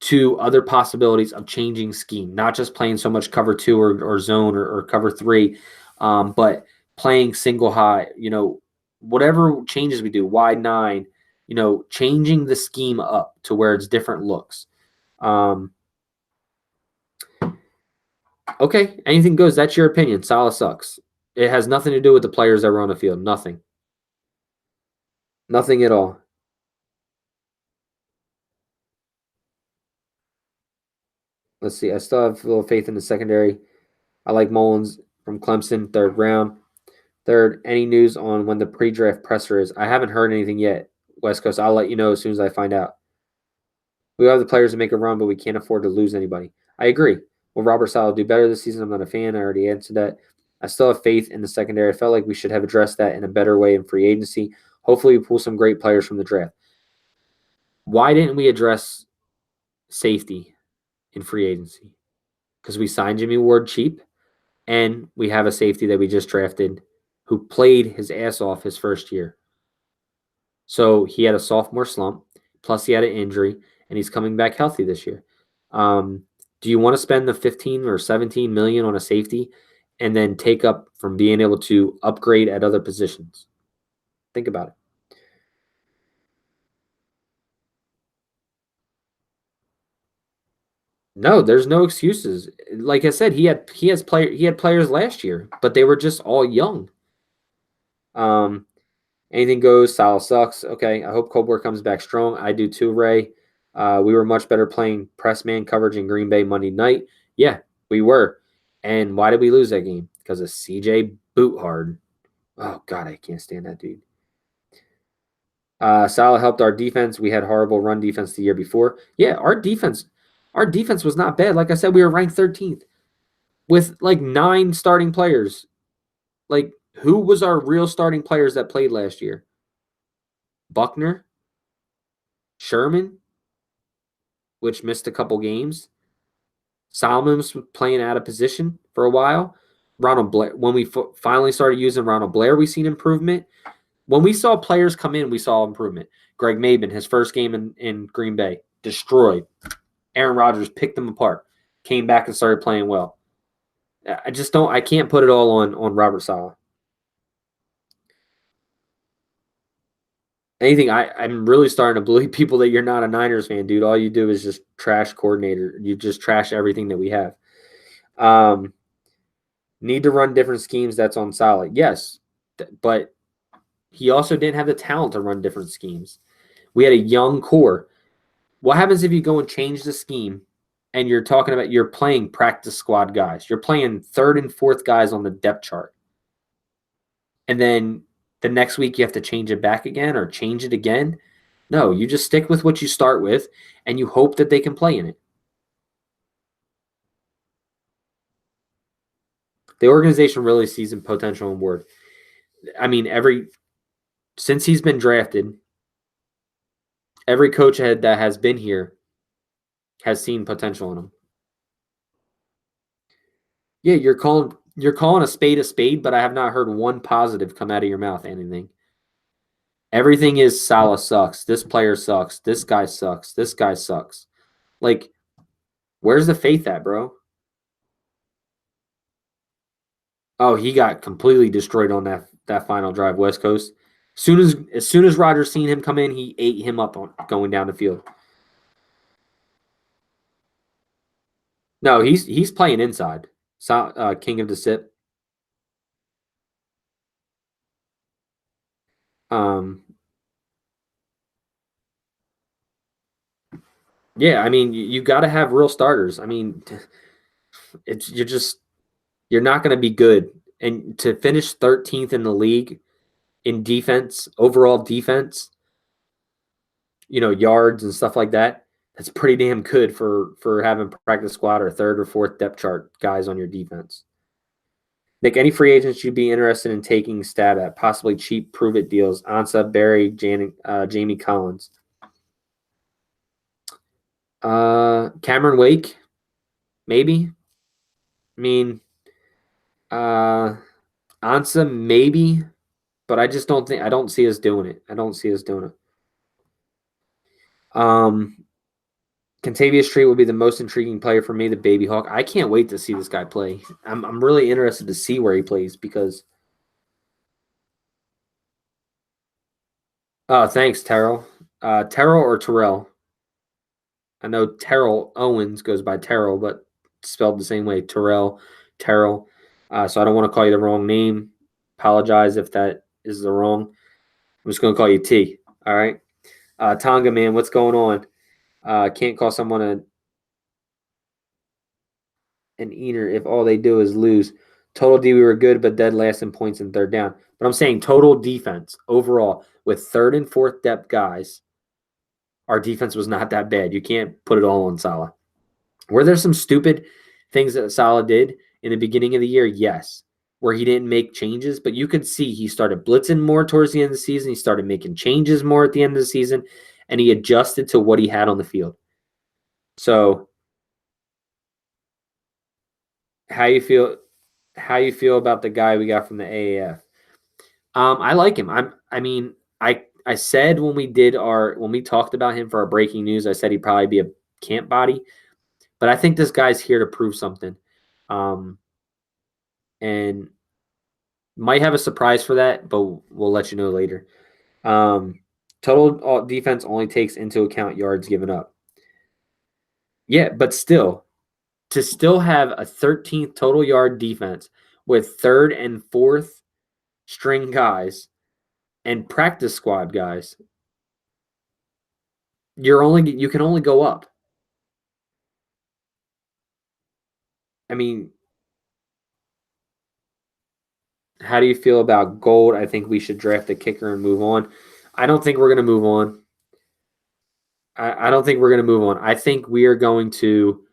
to other possibilities of changing scheme, not just playing so much cover 2 or zone or cover 3, but playing single high, whatever changes we do, wide 9, changing the scheme up to where it's different looks. Okay, anything goes. That's your opinion. Salah sucks. It has nothing to do with the players that were on the field. Nothing. Nothing at all. Let's see. I still have a little faith in the secondary. I like Mullins from Clemson, 3rd round. Third, any news on when the pre-draft presser is? I haven't heard anything yet, West Coast. I'll let you know as soon as I find out. We have the players to make a run, but we can't afford to lose anybody. I agree. Will Robert Saleh do better this season? I'm not a fan. I already answered that. I still have faith in the secondary. I felt like we should have addressed that in a better way in free agency. Hopefully, we pull some great players from the draft. Why didn't we address safety in free agency? Because we signed Jimmy Ward cheap, and we have a safety that we just drafted who played his ass off his first year. So he had a sophomore slump, plus he had an injury, and he's coming back healthy this year. Do you want to spend the 15 or 17 million on a safety and then take up from being able to upgrade at other positions? Think about it. No, there's no excuses. Like I said, he had players last year, but they were just all young. Anything goes. Salah sucks. Okay, I hope Colbert comes back strong. I do too, Ray. We were much better playing press man coverage in Green Bay Monday night. Yeah, we were. And why did we lose that game? Because of CJ Boothard. Oh, God, I can't stand that dude. Salah helped our defense. We had horrible run defense the year before. Yeah, our defense was not bad. Like I said, we were ranked 13th with like 9 starting players. Like, who was our real starting players that played last year? Buckner, Sherman, which missed a couple games. Solomon was playing out of position for a while. Ronald Blair, when we finally started using Ronald Blair, we seen improvement. When we saw players come in, we saw improvement. Greg Maben, his first game in Green Bay, destroyed. Aaron Rodgers picked them apart, came back and started playing well. I can't put it all on Robert Saleh. I'm really starting to believe people that you're not a Niners fan, dude. All you do is just trash coordinator. You just trash everything that we have. Need to run different schemes. That's on Saleh. Yes, but he also didn't have the talent to run different schemes. We had a young core. What happens if you go and change the scheme and you're talking about you're playing practice squad guys? You're playing 3rd and 4th guys on the depth chart. And then the next week you have to change it back again or change it again. No, you just stick with what you start with and you hope that they can play in it. The organization really sees in potential in Ward. I mean, since he's been drafted, every coach that has been here has seen potential in him. Yeah, you're calling a spade, but I have not heard one positive come out of your mouth. Anything. Everything is Salah sucks. This player sucks. This guy sucks. This guy sucks. Like, where's the faith at, bro? Oh, he got completely destroyed on that final drive, West Coast. As soon as Rodgers seen him come in, he ate him up on going down the field. No, he's playing inside. King of the Sip. Yeah, I mean, you got to have real starters. I mean, you're not going to be good, and to finish 13th in the league in defense, overall defense, yards and stuff like that. That's pretty damn good for having practice squad or 3rd or 4th depth chart guys on your defense. Nick, any free agents you'd be interested in taking stab at, possibly cheap prove-it deals? Ansah, Barry, Jamie Collins. Cameron Wake, maybe. I mean, Ansah, maybe, but I don't see us doing it. I don't see us doing it. Contavious Street will be the most intriguing player for me, the Baby Hawk. I can't wait to see this guy play. I'm really interested to see where he plays because. Oh, thanks, Terrell. Terrell or Terrell? I know Terrell Owens goes by Terrell, but spelled the same way. Terrell. So I don't want to call you the wrong name. Apologize if that is the wrong. I'm just going to call you T. All right. Tonga man, what's going on? Can't call someone an eater if all they do is lose. Total D, we were good, but dead last in points and third down. But I'm saying total defense overall with third and fourth depth guys, our defense was not that bad. You can't put it all on Salah. Were there some stupid things that Salah did in the beginning of the year? Yes. Where he didn't make changes, but you could see he started blitzing more towards the end of the season. He started making changes more at the end of the season, and he adjusted to what he had on the field. So, how you feel? How you feel about the guy we got from the AAF? I like him. I said when we talked about him for our breaking news, I said he'd probably be a camp body, but I think this guy's here to prove something. And might have a surprise for that, but we'll let you know later. Total defense only takes into account yards given up. Yeah, but still, to still have a 13th total yard defense with third and fourth string guys and practice squad guys, you can only go up. I mean, how do you feel about Gold? I think we should draft a kicker and move on. I don't think we're going to move on. I don't think we're going to move on. I think we are going to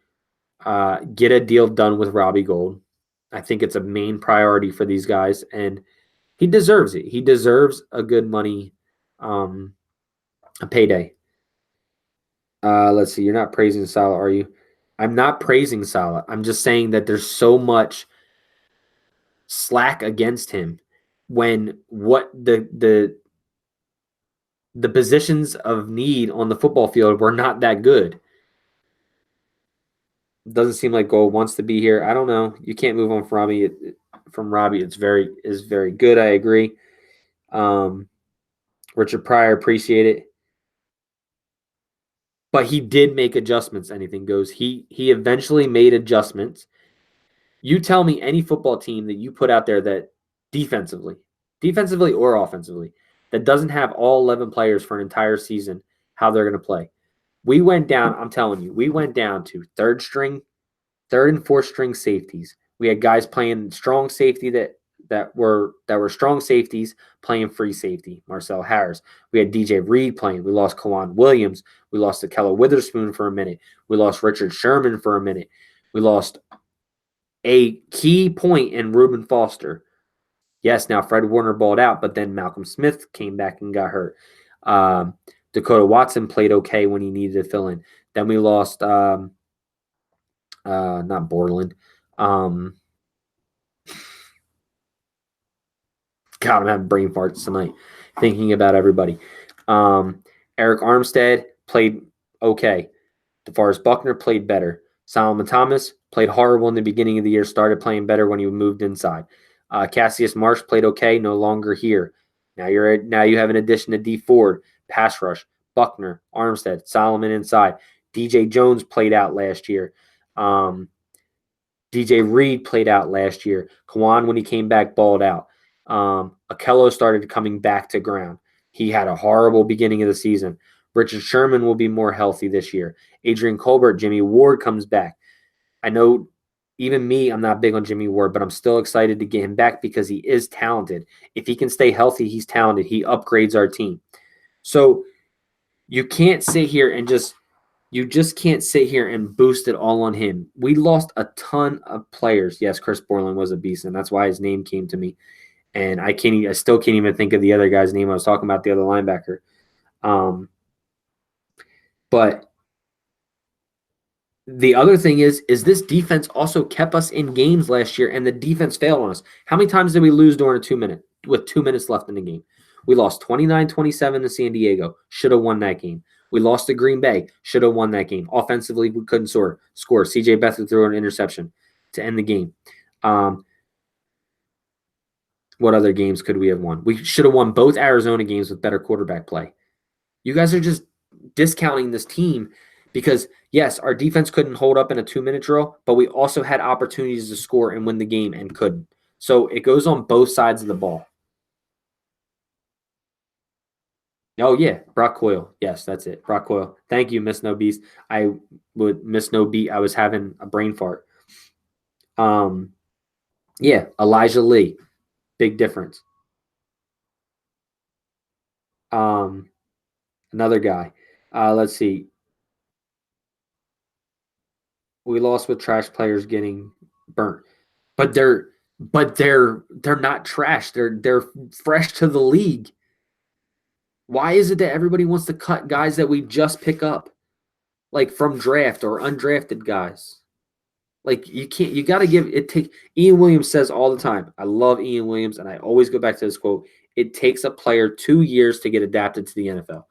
get a deal done with Robbie Gold. I think it's a main priority for these guys, and he deserves it. He deserves a good money, a payday. Let's see. You're not praising Salah, are you? I'm not praising Salah. I'm just saying that there's so much slack against him when what the positions of need on the football field were not that good. Doesn't seem like Gold wants to be here. I don't know. You can't move on from Robbie. From Robbie, is very good. I agree. Richard Pryor, appreciate it. But he did make adjustments. Anything goes. He eventually made adjustments. You tell me any football team that you put out there that defensively or offensively, that doesn't have all 11 players for an entire season, how they're going to play. We went down, I'm telling you, we went down to third and fourth string safeties. We had guys playing strong safety that were strong safeties playing free safety. Marcel Harris. We had DJ Reed playing. We lost Kawan Williams. We lost Akello Witherspoon for a minute. We lost Richard Sherman for a minute. We lost a key point in Reuben Foster. Yes, now Fred Warner balled out, but then Malcolm Smith came back and got hurt. Dakota Watson played okay when he needed to fill in. Then we lost not Borland. God, I'm having brain farts tonight thinking about everybody. Eric Armstead played okay. DeForest Buckner played better. Solomon Thomas played horrible in the beginning of the year, started playing better when he moved inside. Cassius Marsh played okay, no longer here. Now you have an addition to D Ford, pass rush, Buckner, Armstead, Solomon inside. DJ Jones played out last year. DJ Reed played out last year. Kawan, when he came back, balled out. Akello started coming back to ground. He had a horrible beginning of the season. Richard Sherman will be more healthy this year. Adrian Colbert, Jimmy Ward comes back. I know even me, I'm not big on Jimmy Ward, but I'm still excited to get him back because he is talented. If he can stay healthy, he's talented. He upgrades our team. So you can't sit here and you just can't sit here and boost it all on him. We lost a ton of players. Yes, Chris Borland was a beast, and that's why his name came to me. And I still can't even think of the other guy's name. I was talking about the other linebacker. But the other thing is this defense also kept us in games last year, and the defense failed on us. How many times did we lose during with 2 minutes left in the game? We lost 29-27 to San Diego. Should have won that game. We lost to Green Bay. Should have won that game. Offensively, we couldn't score. CJ Beathard threw an interception to end the game. What other games could we have won? We should have won both Arizona games with better quarterback play. You guys are just discounting this team because, yes, our defense couldn't hold up in a 2-minute drill, but we also had opportunities to score and win the game and couldn't. So it goes on both sides of the ball. Oh, yeah, Brock Coyle. Yes, that's it. Brock Coyle. Thank you, Miss No Beast. I would miss No Beat. I was having a brain fart. Yeah, Elijah Lee. Big difference. Another guy. Let's see. We lost with trash players getting burnt. But they're not trash. They're fresh to the league. Why is it that everybody wants to cut guys that we just pick up, like from draft or undrafted guys? Like you can't. You got to give it. Ian Williams says all the time. I love Ian Williams, and I always go back to this quote. It takes a player 2 years to get adapted to the NFL.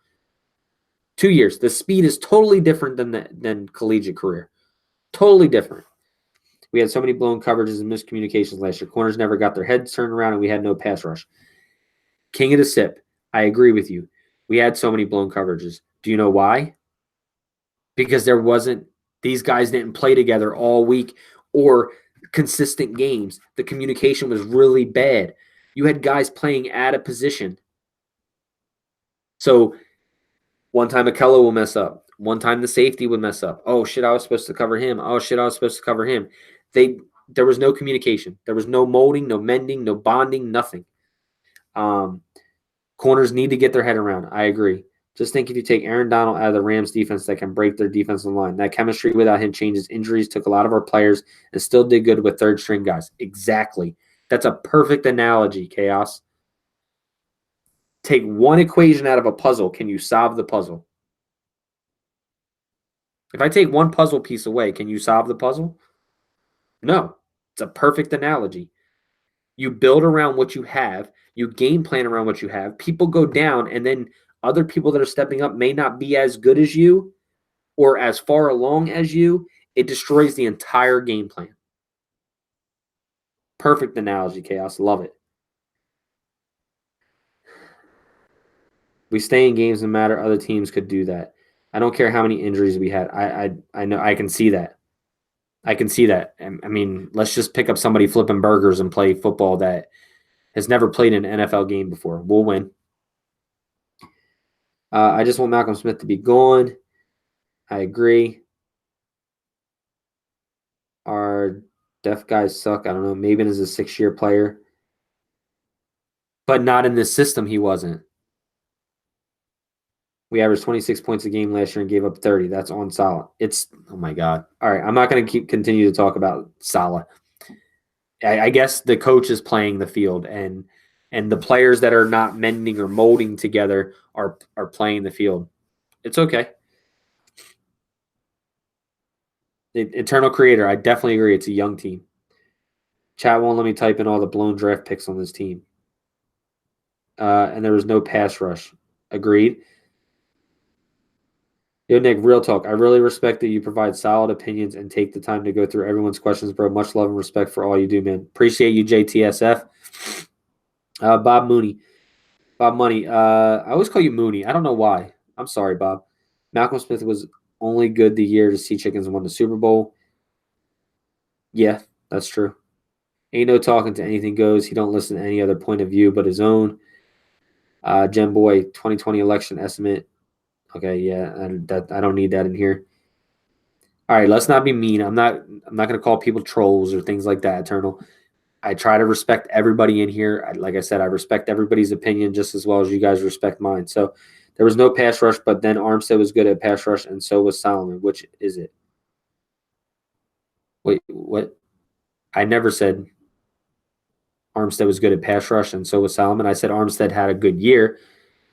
2 years. The speed is totally different than collegiate career. Totally different. We had so many blown coverages and miscommunications last year. Corners never got their heads turned around, and we had no pass rush. King of the sip. I agree with you. We had so many blown coverages. Do you know why? Because there wasn't – these guys didn't play together all week or consistent games. The communication was really bad. You had guys playing out of position. So one time Akello will mess up. One time the safety would mess up. Oh, shit, I was supposed to cover him. Oh, shit, I was supposed to cover him. There was no communication. There was no molding, no mending, no bonding, nothing. Corners need to get their head around. I agree. Just think if you take Aaron Donald out of the Rams defense that can break their defensive line. That chemistry without him changes. Injuries took a lot of our players and still did good with third-string guys. Exactly. That's a perfect analogy, Chaos. Take one equation out of a puzzle. Can you solve the puzzle? If I take one puzzle piece away, can you solve the puzzle? No. It's a perfect analogy. You build around what you have. You game plan around what you have. People go down, and then other people that are stepping up may not be as good as you or as far along as you. It destroys the entire game plan. Perfect analogy, Chaos. Love it. We stay in games no matter. Other teams could do that. I don't care how many injuries we had. I know I can see that. I can see that. I mean, let's just pick up somebody flipping burgers and play football that has never played an NFL game before. We'll win. I just want Malcolm Smith to be gone. I agree. Our deaf guys suck. I don't know. Maven is a 6-year player. But not in this system, he wasn't. We averaged 26 points a game last year and gave up 30. That's on Salah. It's, oh my God. All right, I'm not going to continue to talk about Salah. I guess the coach is playing the field, and the players that are not mending or molding together are playing the field. It's okay. Eternal Creator, I definitely agree. It's a young team. Chat won't let me type in all the blown draft picks on this team. And there was no pass rush. Agreed. Yo, Nick, real talk. I really respect that you provide solid opinions and take the time to go through everyone's questions, bro. Much love and respect for all you do, man. Appreciate you, JTSF. Bob Mooney. Bob Money. I always call you Mooney. I don't know why. I'm sorry, Bob. Malcolm Smith was only good the year to see Chickens won the Super Bowl. Yeah, that's true. Ain't no talking to anything goes. He don't listen to any other point of view but his own. Gem Boy, 2020 election estimate. Okay, yeah, I don't need that in here. All right, let's not be mean. I'm not going to call people trolls or things like that, Eternal. I try to respect everybody in here. Like I said, I respect everybody's opinion just as well as you guys respect mine. So there was no pass rush, but then Armstead was good at pass rush, and so was Solomon. Which is it? Wait, what? I never said Armstead was good at pass rush, and so was Solomon. I said Armstead had a good year.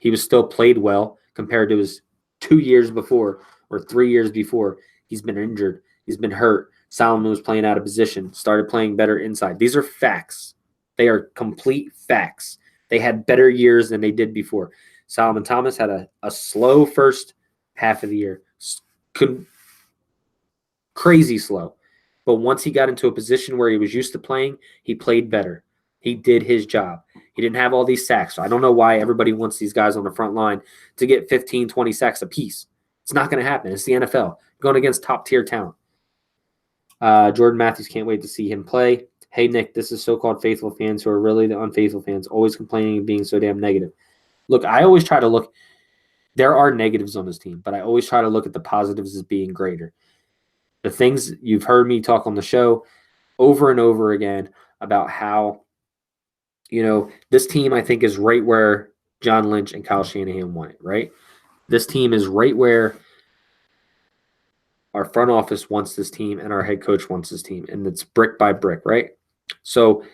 He was still played well compared to his 2 years before or 3 years before. He's been injured. He's been hurt. Solomon was playing out of position, started playing better inside. These are facts. They are complete facts. They had better years than they did before. Solomon Thomas had a slow first half of the year. Crazy slow. But once he got into a position where he was used to playing, he played better. He did his job. He didn't have all these sacks. So I don't know why everybody wants these guys on the front line to get 15, 20 sacks apiece. It's not going to happen. It's the NFL going against top-tier talent. Jordan Matthews, can't wait to see him play. Hey, Nick, this is so-called faithful fans who are really the unfaithful fans, always complaining and being so damn negative. Look, I always try to look – there are negatives on this team, but I always try to look at the positives as being greater. The things you've heard me talk on the show over and over again about how, this team I think is right where John Lynch and Kyle Shanahan want it, right? This team is right where our front office wants this team and our head coach wants this team, and it's brick by brick, right? So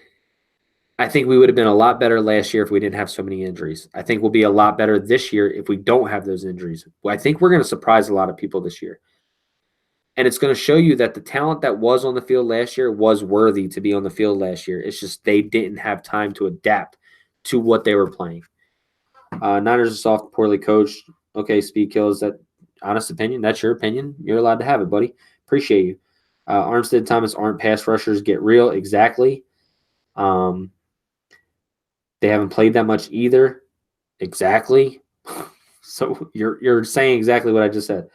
I think we would have been a lot better last year if we didn't have so many injuries. I think we'll be a lot better this year if we don't have those injuries. I think we're going to surprise a lot of people this year. And it's going to show you that the talent that was on the field last year was worthy to be on the field last year. It's just they didn't have time to adapt to what they were playing. Niners are soft, poorly coached. Okay, Speed Kill, is that honest opinion? That's your opinion. You're allowed to have it, buddy. Appreciate you. Armstead, Thomas aren't pass rushers. Get real. Exactly. They haven't played that much either. Exactly. So you're saying exactly what I just said.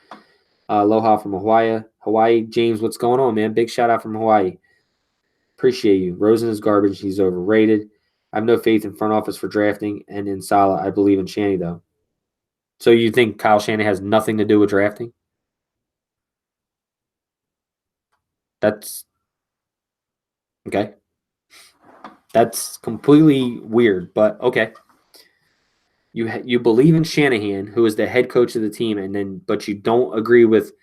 Aloha from Hawaii. Hawaii, James, what's going on, man? Big shout out from Hawaii. Appreciate you. Rosen is garbage. He's overrated. I have no faith in front office for drafting and in Salah. I believe in Shanny, though. So you think Kyle Shanny has nothing to do with drafting? That's okay. That's completely weird, but okay. You believe in Shanahan, who is the head coach of the team, but you don't agree with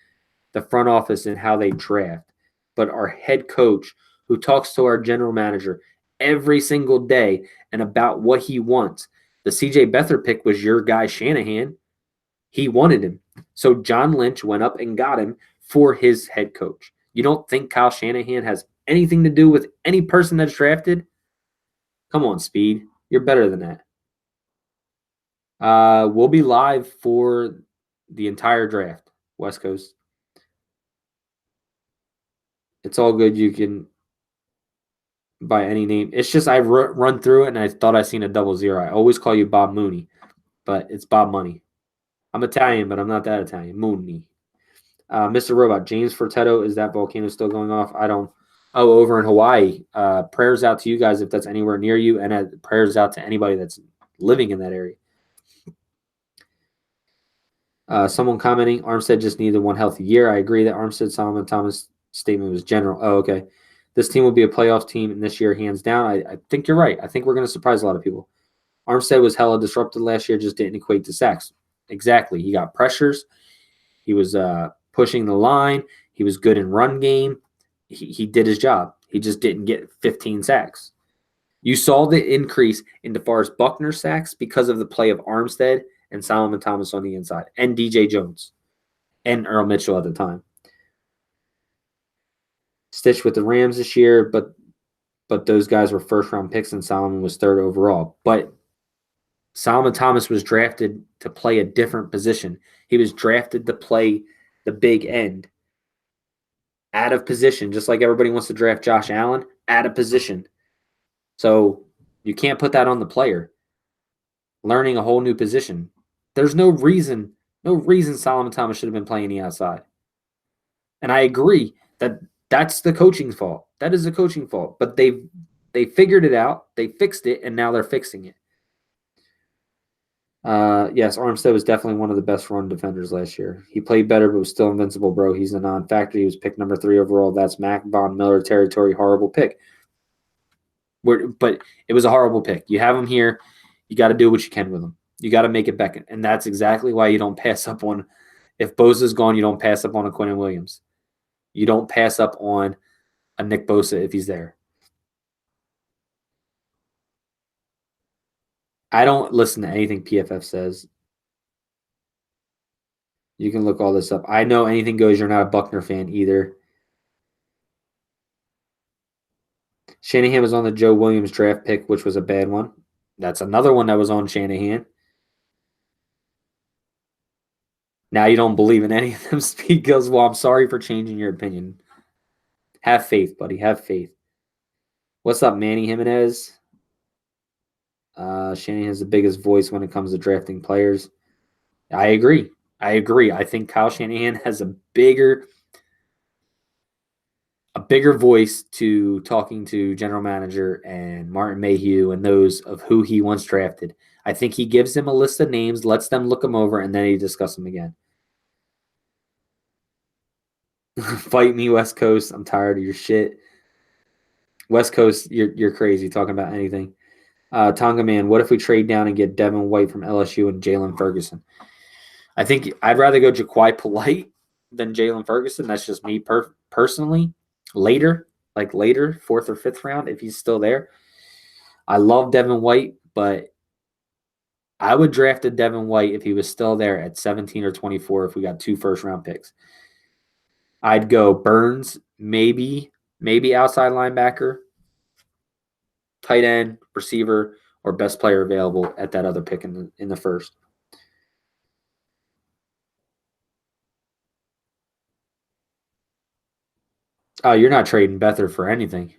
the front office and how they draft. But our head coach, who talks to our general manager every single day and about what he wants. The C.J. Beathard pick was your guy Shanahan. He wanted him. So John Lynch went up and got him for his head coach. You don't think Kyle Shanahan has anything to do with any person that's drafted? Come on, Speed. You're better than that. We'll be live for the entire draft, West Coast. It's all good. You can buy any name. It's just I run through it and I thought I seen a 00. I always call you Bob Mooney, but it's Bob Money. I'm Italian, but I'm not that Italian. Mooney. Mr. Robot, James Furtetto, is that volcano still going off? I don't. Oh, over in Hawaii. Prayers out to you guys if that's anywhere near you, and prayers out to anybody that's living in that area. Someone commenting, Armstead just needed one healthy year. I agree that Armstead, Solomon, Thomas statement was general. Oh, okay. This team will be a playoff team in this year, hands down. I think you're right. I think we're going to surprise a lot of people. Armstead was hella disrupted last year, just didn't equate to sacks. Exactly. He got pressures. He was pushing the line. He was good in run game. He did his job. He just didn't get 15 sacks. You saw the increase in DeForest Buckner sacks because of the play of Armstead and Solomon Thomas on the inside, and DJ Jones, and Earl Mitchell at the time. Stitch with the Rams this year, but those guys were first-round picks, and Solomon was third overall. But Solomon Thomas was drafted to play a different position. He was drafted to play the big end. Out of position, just like everybody wants to draft Josh Allen, out of position. So you can't put that on the player. Learning a whole new position. There's no reason Solomon Thomas should have been playing the outside. And I agree that that's the coaching's fault. That is the coaching fault. But they figured it out. They fixed it, and now they're fixing it. Yes, Armstead was definitely one of the best run defenders last year. He played better, but was still invincible, bro. He's a non-factor. He was picked number 3 overall. That's Mac Von Miller territory. Horrible pick. But it was a horrible pick. You have him here. You got to do what you can with him. You got to make it beckon. And that's exactly why you don't pass up on – if Bosa's gone, you don't pass up on a Quinnen Williams. You don't pass up on a Nick Bosa if he's there. I don't listen to anything PFF says. You can look all this up. I know anything goes. You're not a Buckner fan either. Shanahan was on the Joe Williams draft pick, which was a bad one. That's another one that was on Shanahan. Now you don't believe in any of them speak goes, well, I'm sorry for changing your opinion. Have faith, buddy. Have faith. What's up, Manny Jimenez? Shanahan has the biggest voice when it comes to drafting players. I agree. I think Kyle Shanahan has a bigger voice to talking to general manager and Martin Mayhew and those of who he once drafted. I think he gives them a list of names, lets them look them over, and then he discusses them again. Fight me, West Coast. I'm tired of your shit. West Coast, you're crazy talking about anything. Tonga man, what if we trade down and get Devin White from LSU and Jalen Ferguson? I think I'd rather go Jaquai Polite than Jalen Ferguson. That's just me personally. Later, fourth or fifth round, if he's still there. I love Devin White, but I would draft a Devin White if he was still there at 17 or 24 if we got 2 first-round picks. I'd go Burns, maybe outside linebacker, tight end, receiver, or best player available at that other pick in the first. Oh, you're not trading Beathard for anything.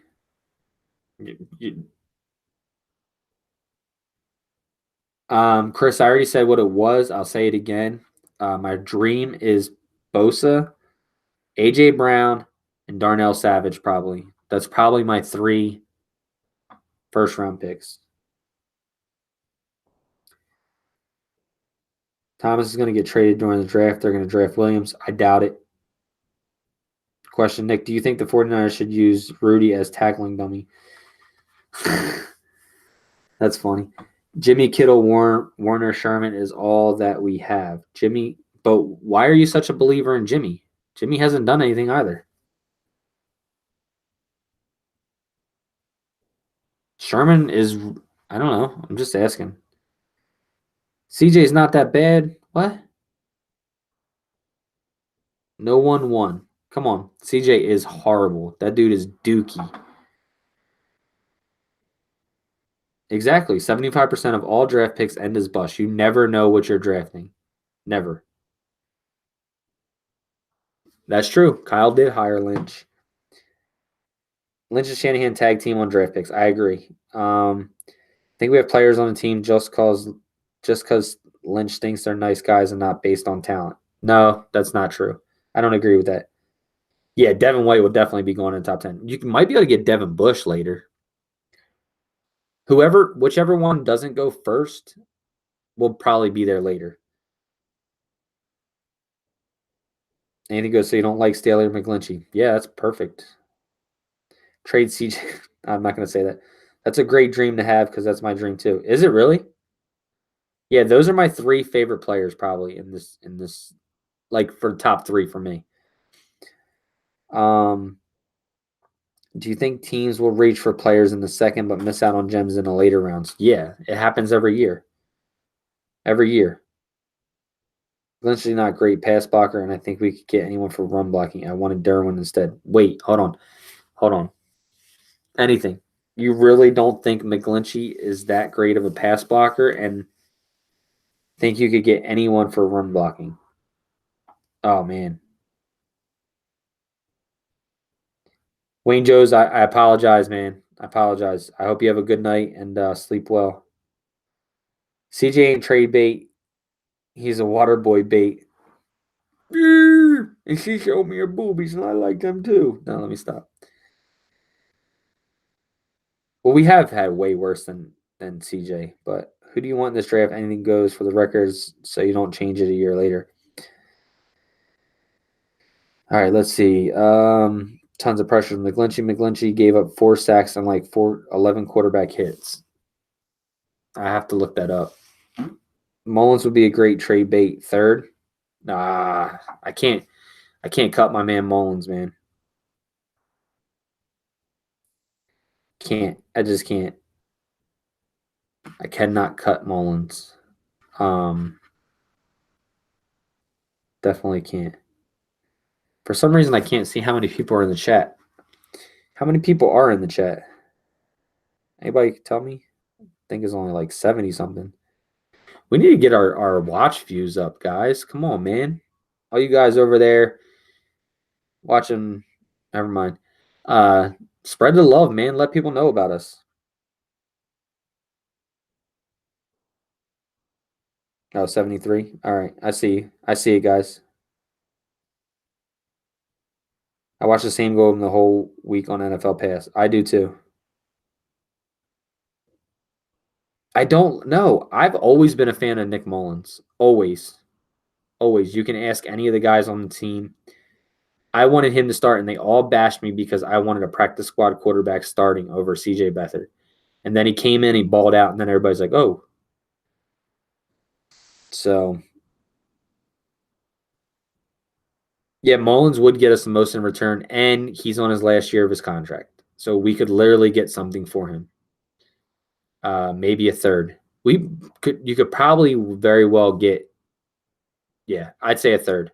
Chris, I already said what it was. I'll say it again. My dream is Bosa, AJ Brown, and Darnell Savage. Probably that's probably my 3 first-round picks. Thomas is going to get traded during the draft. They're going to draft Williams. I doubt it. Question, Nick, do you think the 49ers should use Rudy as tackling dummy? That's funny. Jimmy Kittle, Warner, Sherman is all that we have. Jimmy, but why are you such a believer in Jimmy? Jimmy hasn't done anything either. Sherman is, I don't know. I'm just asking. CJ's not that bad. What? No one won. Come on. CJ is horrible. That dude is dookie. Exactly. 75% of all draft picks end as bust. You never know what you're drafting. Never. That's true. Kyle did hire Lynch. Lynch and Shanahan tag team on draft picks. I agree. I think we have players on the team just because Lynch thinks they're nice guys and not based on talent. No, that's not true. I don't agree with that. Yeah, Devin White will definitely be going in the top 10. You might be able to get Devin Bush later. Whichever one doesn't go first will probably be there later. Anything goes, so you don't like Staley or McGlinchey. Yeah, that's perfect. Trade CJ. I'm not going to say that. That's a great dream to have because that's my dream too. Is it really? Yeah, those are my 3 favorite players probably in this like for top 3 for me. Do you think teams will reach for players in the second but miss out on gems in the later rounds? Yeah, it happens every year. Every year. Glensley's not a great pass blocker, and I think we could get anyone for run blocking. I wanted Derwin instead. Wait, hold on. Anything. You really don't think McGlinchey is that great of a pass blocker and think you could get anyone for run blocking? Oh, man. Wayne Joes, I apologize, man. I apologize. I hope you have a good night and sleep well. CJ ain't trade bait. He's a water boy bait. And she showed me her boobies, and I like them too. No, let me stop. Well, we have had way worse than CJ, but who do you want in this draft? Anything goes for the records, so you don't change it a year later. All right, let's see. Tons of pressure from McGlinchey. McGlinchey gave up 4 sacks and like 11 quarterback hits. I have to look that up. Mullins would be a great trade bait. Third. Nah, I can't cut my man Mullins, man. Can't. I just can't. I cannot cut Mullins. Definitely can't. For some reason, I can't see how many people are in the chat. How many people are in the chat? Anybody tell me? I think it's only like 70 something. We need to get our watch views up, guys. Come on, man. All you guys over there watching, never mind. Spread the love, man. Let people know about us. Oh, 73. All right. I see you. I see you guys. I watch the same game the whole week on NFL Pass. I do too. I don't know. I've always been a fan of Nick Mullins. Always. Always. You can ask any of the guys on the team. I wanted him to start, and they all bashed me because I wanted a practice squad quarterback starting over CJ Beathard. And then he came in, he balled out, and then everybody's like, oh. So, yeah, Mullins would get us the most in return, and he's on his last year of his contract. So we could literally get something for him. Maybe a third. You could probably very well get, yeah, I'd say a third.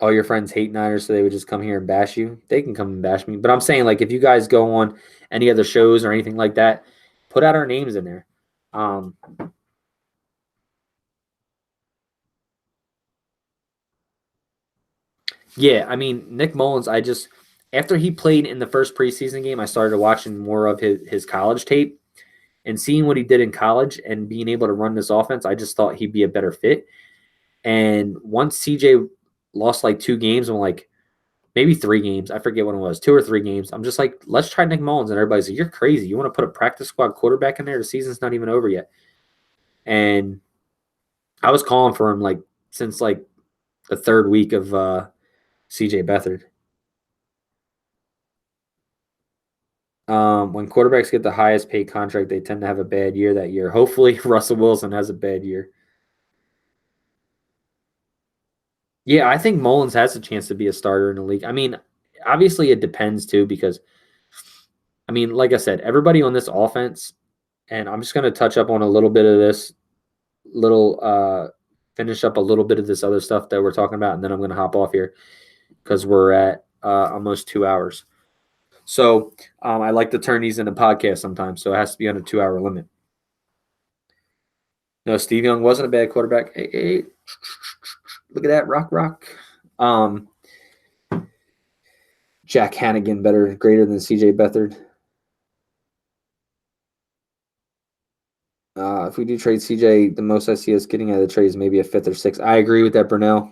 All your friends hate Niners, so they would just come here and bash you. They can come and bash me. But I'm saying, like, if you guys go on any other shows or anything like that, put out our names in there. Um, yeah, I mean, Nick Mullins, after he played in the first preseason game, I started watching more of his college tape and seeing what he did in college and being able to run this offense. I just thought he'd be a better fit. And once CJ lost like 2 games, I'm like, maybe 3 games. I forget what it was, 2 or 3 games. I'm just like, let's try Nick Mullins. And everybody's like, you're crazy. You want to put a practice squad quarterback in there? The season's not even over yet. And I was calling for him like since like the third week of CJ Beathard. When quarterbacks get the highest paid contract, they tend to have a bad year that year. Hopefully, Russell Wilson has a bad year. Yeah, I think Mullins has a chance to be a starter in the league. I mean, obviously, it depends too, because, I mean, like I said, everybody on this offense, and I'm just going to touch up on a little bit of this, finish up a little bit of this other stuff that we're talking about, and then I'm going to hop off here because we're at almost 2 hours. So I like to turn these into podcasts sometimes, so it has to be on a 2 hour limit. No, Steve Young wasn't a bad quarterback. Hey, look at that, rock. Jack Hannigan greater than CJ Beathard. If we do trade CJ, the most I see us getting out of the trade is maybe a 5th or 6th. I agree with that, Brunel.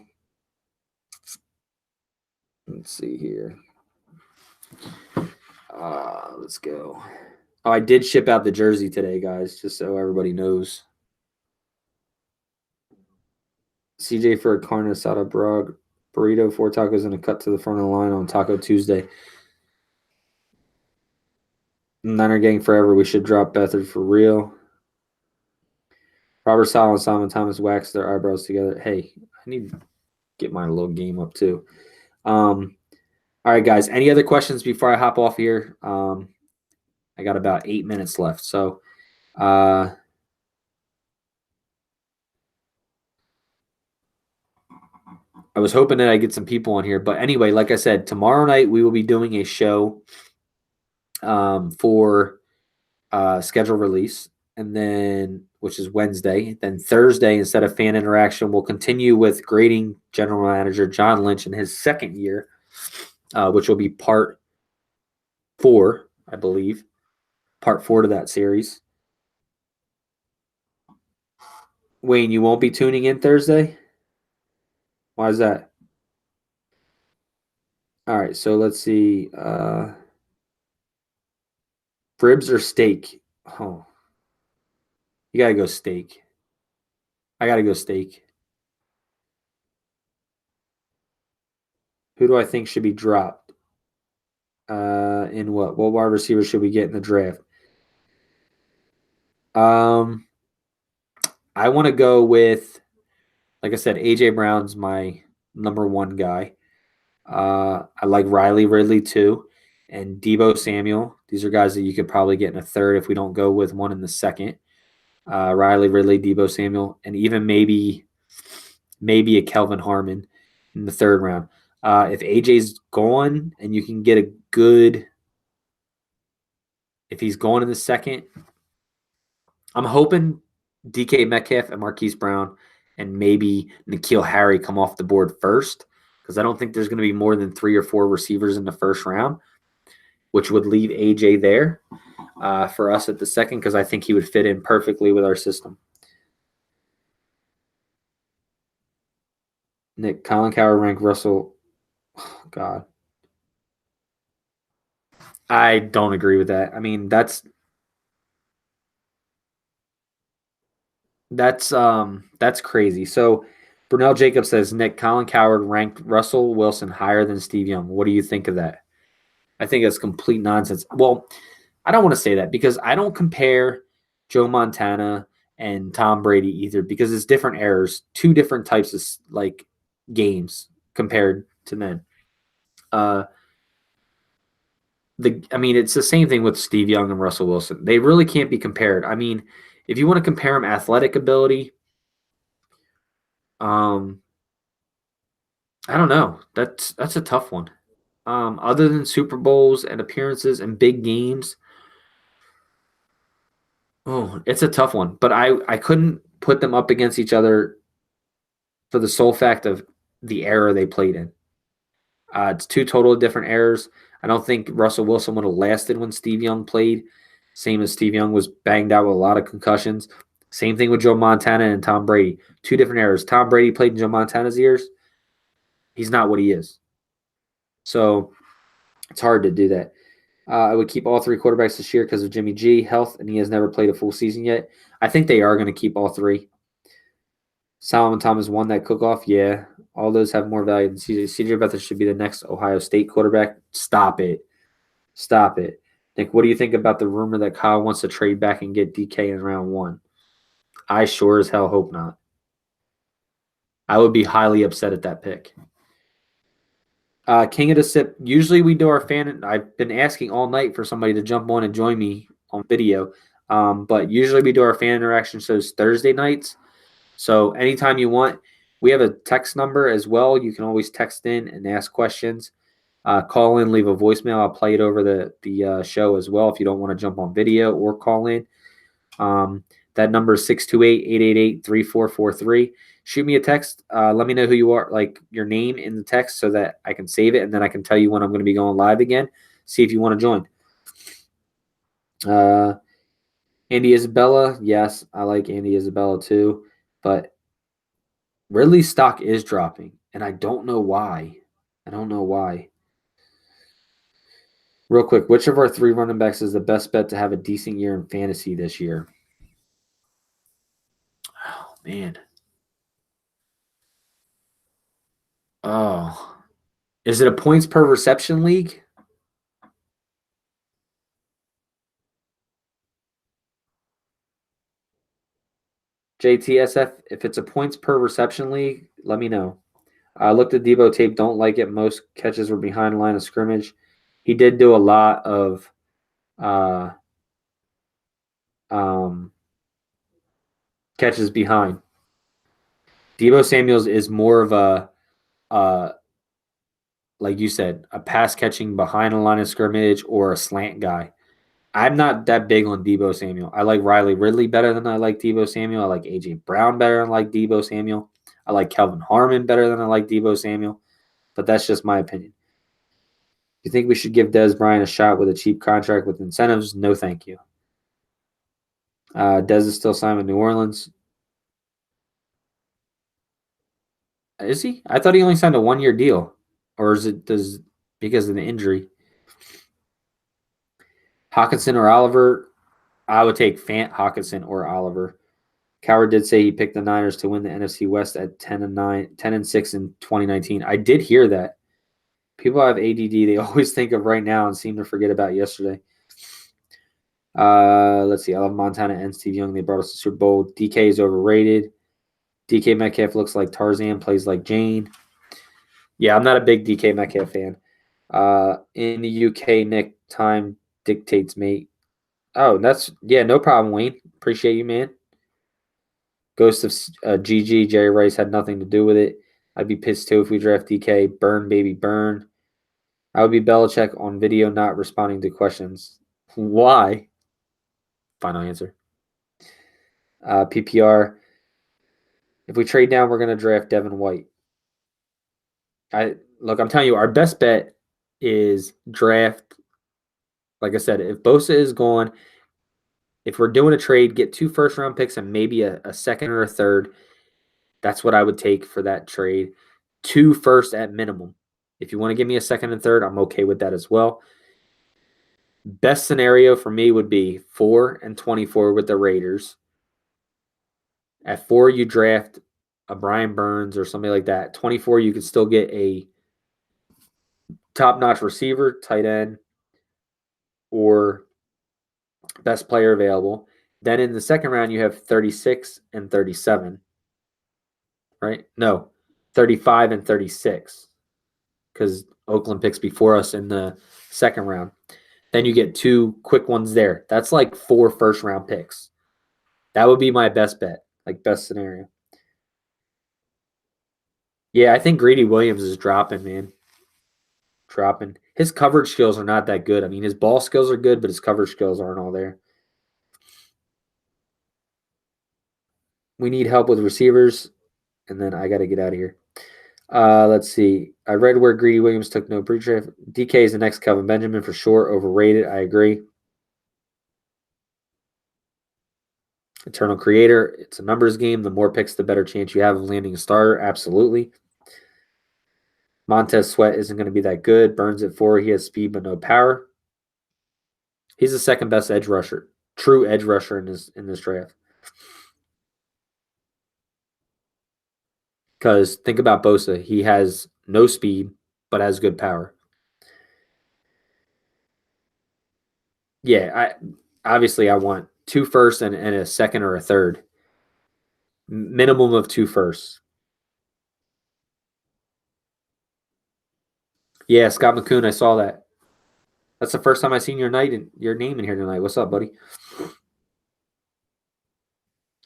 Let's see here. Let's go. Oh, I did ship out the jersey today, guys, just so everybody knows. CJ for a carne asada burrito, 4 tacos, and a cut to the front of the line on Taco Tuesday. Niner gang forever. We should drop Beathard for real. Robert Sala and Simon Thomas wax their eyebrows together. Hey, I need to get my little game up too. All right, guys. Any other questions before I hop off here? I got about 8 minutes left. So I was hoping that I get some people on here. But anyway, like I said, tomorrow night we will be doing a show for schedule release, and then which is Wednesday. Then Thursday, instead of fan interaction, we'll continue with grading general manager John Lynch in his second year, which will be part 4, I believe. Part 4 to that series. Wayne, you won't be tuning in Thursday? Why is that? All right, so let's see. Ribs or steak? Oh, you got to go steak. I got to go steak. Who do I think should be dropped? In what? What wide receiver should we get in the draft? I want to go with, like I said, AJ Brown's my number 1 guy. I like Riley Ridley too, and Deebo Samuel. These are guys that you could probably get in a third if we don't go with one in the second. Riley Ridley, Deebo Samuel, and even maybe a Kelvin Harmon in the third round. If AJ's gone and you can get a good, if he's going in the second, I'm hoping DK Metcalf and Marquise Brown and maybe N'Keal Harry come off the board first because I don't think there's going to be more than 3 or 4 receivers in the first round, which would leave AJ there for us at the second because I think he would fit in perfectly with our system. Nick, Colin Coward ranked Russell. Oh, God. I don't agree with that. I mean, that's crazy. So Brunel Jacobs says Nick, Colin Coward ranked Russell Wilson higher than Steve Young. What do you think of that? I think it's complete nonsense. Well, I don't want to say that because I don't compare Joe Montana and Tom Brady either because it's different errors, two different types of like games compared to men. I mean, it's the same thing with Steve Young and Russell Wilson. They really can't be compared. I mean, if you want to compare them athletic ability, um, I don't know. That's a tough one. Other than Super Bowls and appearances and big games, oh, it's a tough one. But I couldn't put them up against each other for the sole fact of the era they played in. It's two totally different eras. I don't think Russell Wilson would have lasted when Steve Young played. Same as Steve Young was banged out with a lot of concussions. Same thing with Joe Montana and Tom Brady. Two different eras. Tom Brady played in Joe Montana's years. He's not what he is. So it's hard to do that. I would keep all 3 quarterbacks this year because of Jimmy G health, and he has never played a full season yet. I think they are going to keep all 3. Solomon Thomas won that cook-off. Yeah, all those have more value than CJ. CJ Beathard should be the next Ohio State quarterback. Stop it. Stop it. Nick, what do you think about the rumor that Kyle wants to trade back and get DK in round 1? I sure as hell hope not. I would be highly upset at that pick. King of the Sip. Usually we do our fan. I've been asking all night for somebody to jump on and join me on video. But usually we do our fan interaction shows Thursday nights. So anytime you want, we have a text number as well. You can always text in and ask questions. Call in, leave a voicemail. I'll play it over the show as well if you don't want to jump on video or call in. That number is 628-888-3443. Shoot me a text. Let me know who you are, like your name in the text so that I can save it, and then I can tell you when I'm going to be going live again. See if you want to join. Andy Isabella. Yes, I like Andy Isabella too. But Ridley's stock is dropping, and I don't know why. Real quick, which of our 3 running backs is the best bet to have a decent year in fantasy this year? Oh, man. Oh. Is it a points per reception league? JTSF, if it's a points per reception league, let me know. I looked at Debo tape, don't like it. Most catches were behind the line of scrimmage. He did do a lot of catches behind. Debo Samuels is more of a like you said, a pass catching behind the line of scrimmage or a slant guy. I'm not that big on Debo Samuel. I like Riley Ridley better than I like Debo Samuel. I like A.J. Brown better than I like Debo Samuel. I like Kelvin Harmon better than I like Debo Samuel. But that's just my opinion. You think we should give Dez Bryant a shot with a cheap contract with incentives? No, thank you. Dez is still signed with New Orleans. Is he? I thought he only signed a 1-year deal. Or is it because of the injury? Hawkinson or Oliver? I would take Fant, Hawkinson, or Oliver. Coward did say he picked the Niners to win the NFC West at 10-6 in 2019. I did hear that. People have ADD. They always think of right now and seem to forget about yesterday. Let's see. I love Montana and Steve Young. They brought us to Super Bowl. DK is overrated. DK Metcalf looks like Tarzan, plays like Jane. Yeah, I'm not a big DK Metcalf fan. In the UK, Nick, time dictates, mate. Oh, no problem, Wayne. Appreciate you, man. Ghost of GG, Jerry Rice had nothing to do with it. I'd be pissed too if we draft DK. Burn, baby, burn. I would be Belichick on video not responding to questions. Why? Final answer. PPR. If we trade down, we're going to draft Devin White. I'm telling you, our best bet is draft. Like I said, if Bosa is gone, if we're doing a trade, get 2 first-round picks and maybe a second or a third. That's what I would take for that trade. 2 first at minimum. If you want to give me a second and third, I'm okay with that as well. Best scenario for me would be 4 and 24 with the Raiders. At 4, you draft a Brian Burns or somebody like that. 24, you could still get a top-notch receiver, tight end, or best player available. Then in the second round, you have 36 and 37, right? No, 35 and 36, because Oakland picks before us in the second round. Then you get 2 quick ones there. That's like 4 first-round picks. That would be my best bet, like best scenario. Yeah, I think Greedy Williams is dropping, man. Dropping. His coverage skills are not that good. I mean, his ball skills are good, but his coverage skills aren't all there. We need help with receivers, and then I got to get out of here. Let's see. I read where Greedy Williams took no pre-draft. DK is the next Kelvin Benjamin for sure. Overrated. I agree. Eternal Creator. It's a numbers game. The more picks, the better chance you have of landing a starter. Absolutely. Montez Sweat isn't going to be that good. Burns at 4. He has speed but no power. He's the second best edge rusher, true edge rusher in this draft. Because think about Bosa. He has no speed but has good power. Yeah, I want 2 firsts and a second or a third. Minimum of 2 firsts. Yeah, Scott McCoon, I saw that. That's the first time I seen your name in here tonight. What's up, buddy?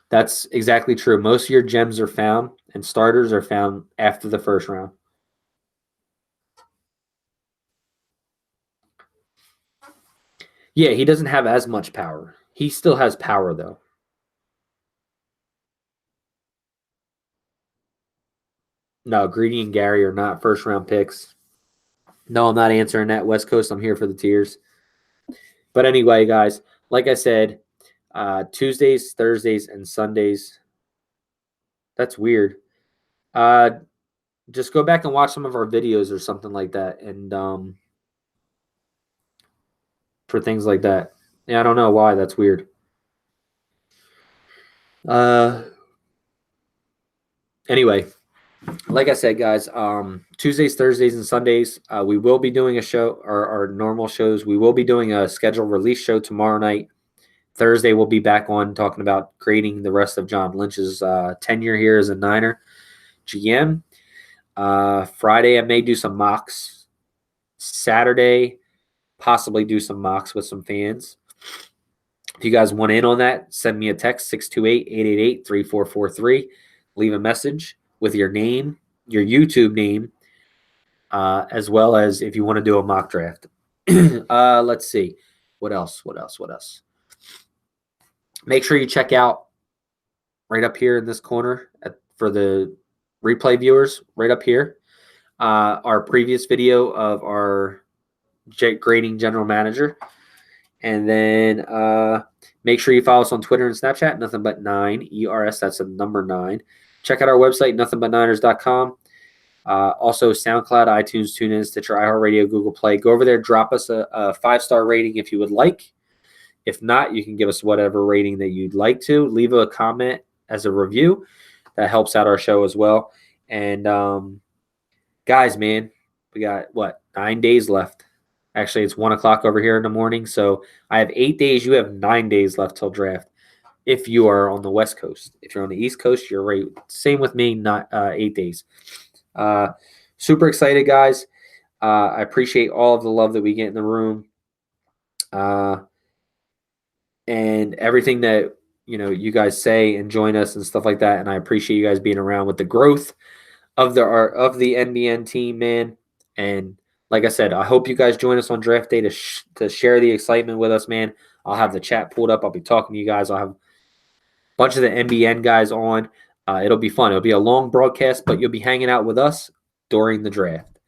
That's exactly true. Most of your gems are found and starters are found after the first round. Yeah, he doesn't have as much power. He still has power, though. No, Greedy and Gary are not first-round picks. No, I'm not answering that. West Coast, I'm here for the tears. But anyway, guys, like I said, Tuesdays, Thursdays, and Sundays. That's weird. Just go back and watch some of our videos or something like that, and for things like that. Yeah, I don't know why. That's weird. Anyway, like I said, guys, Tuesdays, Thursdays, and Sundays, we will be doing a show, our normal shows. We will be doing a scheduled release show tomorrow night. Thursday, we'll be back on talking about grading the rest of John Lynch's tenure here as a Niner GM. Friday, I may do some mocks. Saturday, possibly do some mocks with some fans. If you guys want in on that, send me a text, 628-888-3443. Leave a message with your name, your YouTube name, as well as if you want to do a mock draft. Let's see. What else? Make sure you check out right up here in this corner for the replay viewers, right up here, our previous video of our grading general manager. And then make sure you follow us on Twitter and Snapchat, Nothing But 9, ERS, that's a number 9. Check out our website, nothingbutniners.com. Also, SoundCloud, iTunes, TuneIn, Stitcher, iHeartRadio, Google Play. Go over there, drop us a 5-star rating if you would like. If not, you can give us whatever rating that you'd like to. Leave a comment as a review. That helps out our show as well. And, guys, man, we got, 9 days left. Actually, it's 1 o'clock over here in the morning. So I have 8 days. You have 9 days left till draft if you are on the West Coast. If you're on the East Coast, you're right. Same with me, not 8 days. Super excited, guys. I appreciate all of the love that we get in the room. And everything that you guys say and join us and stuff like that. And I appreciate you guys being around with the growth of the NBN team, man. And like I said, I hope you guys join us on draft day to share the excitement with us, man. I'll have the chat pulled up. I'll be talking to you guys. I'll have bunch of the NBN guys on. It'll be fun. It'll be a long broadcast, but you'll be hanging out with us during the draft.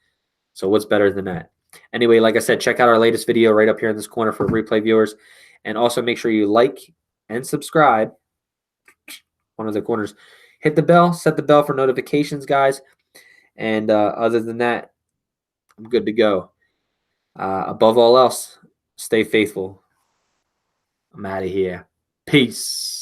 So what's better than that? Anyway, like I said, check out our latest video right up here in this corner for replay viewers. And also make sure you like and subscribe. One of the corners. Hit the bell. Set the bell for notifications, guys. And other than that, I'm good to go. Above all else, stay faithful. I'm out of here. Peace.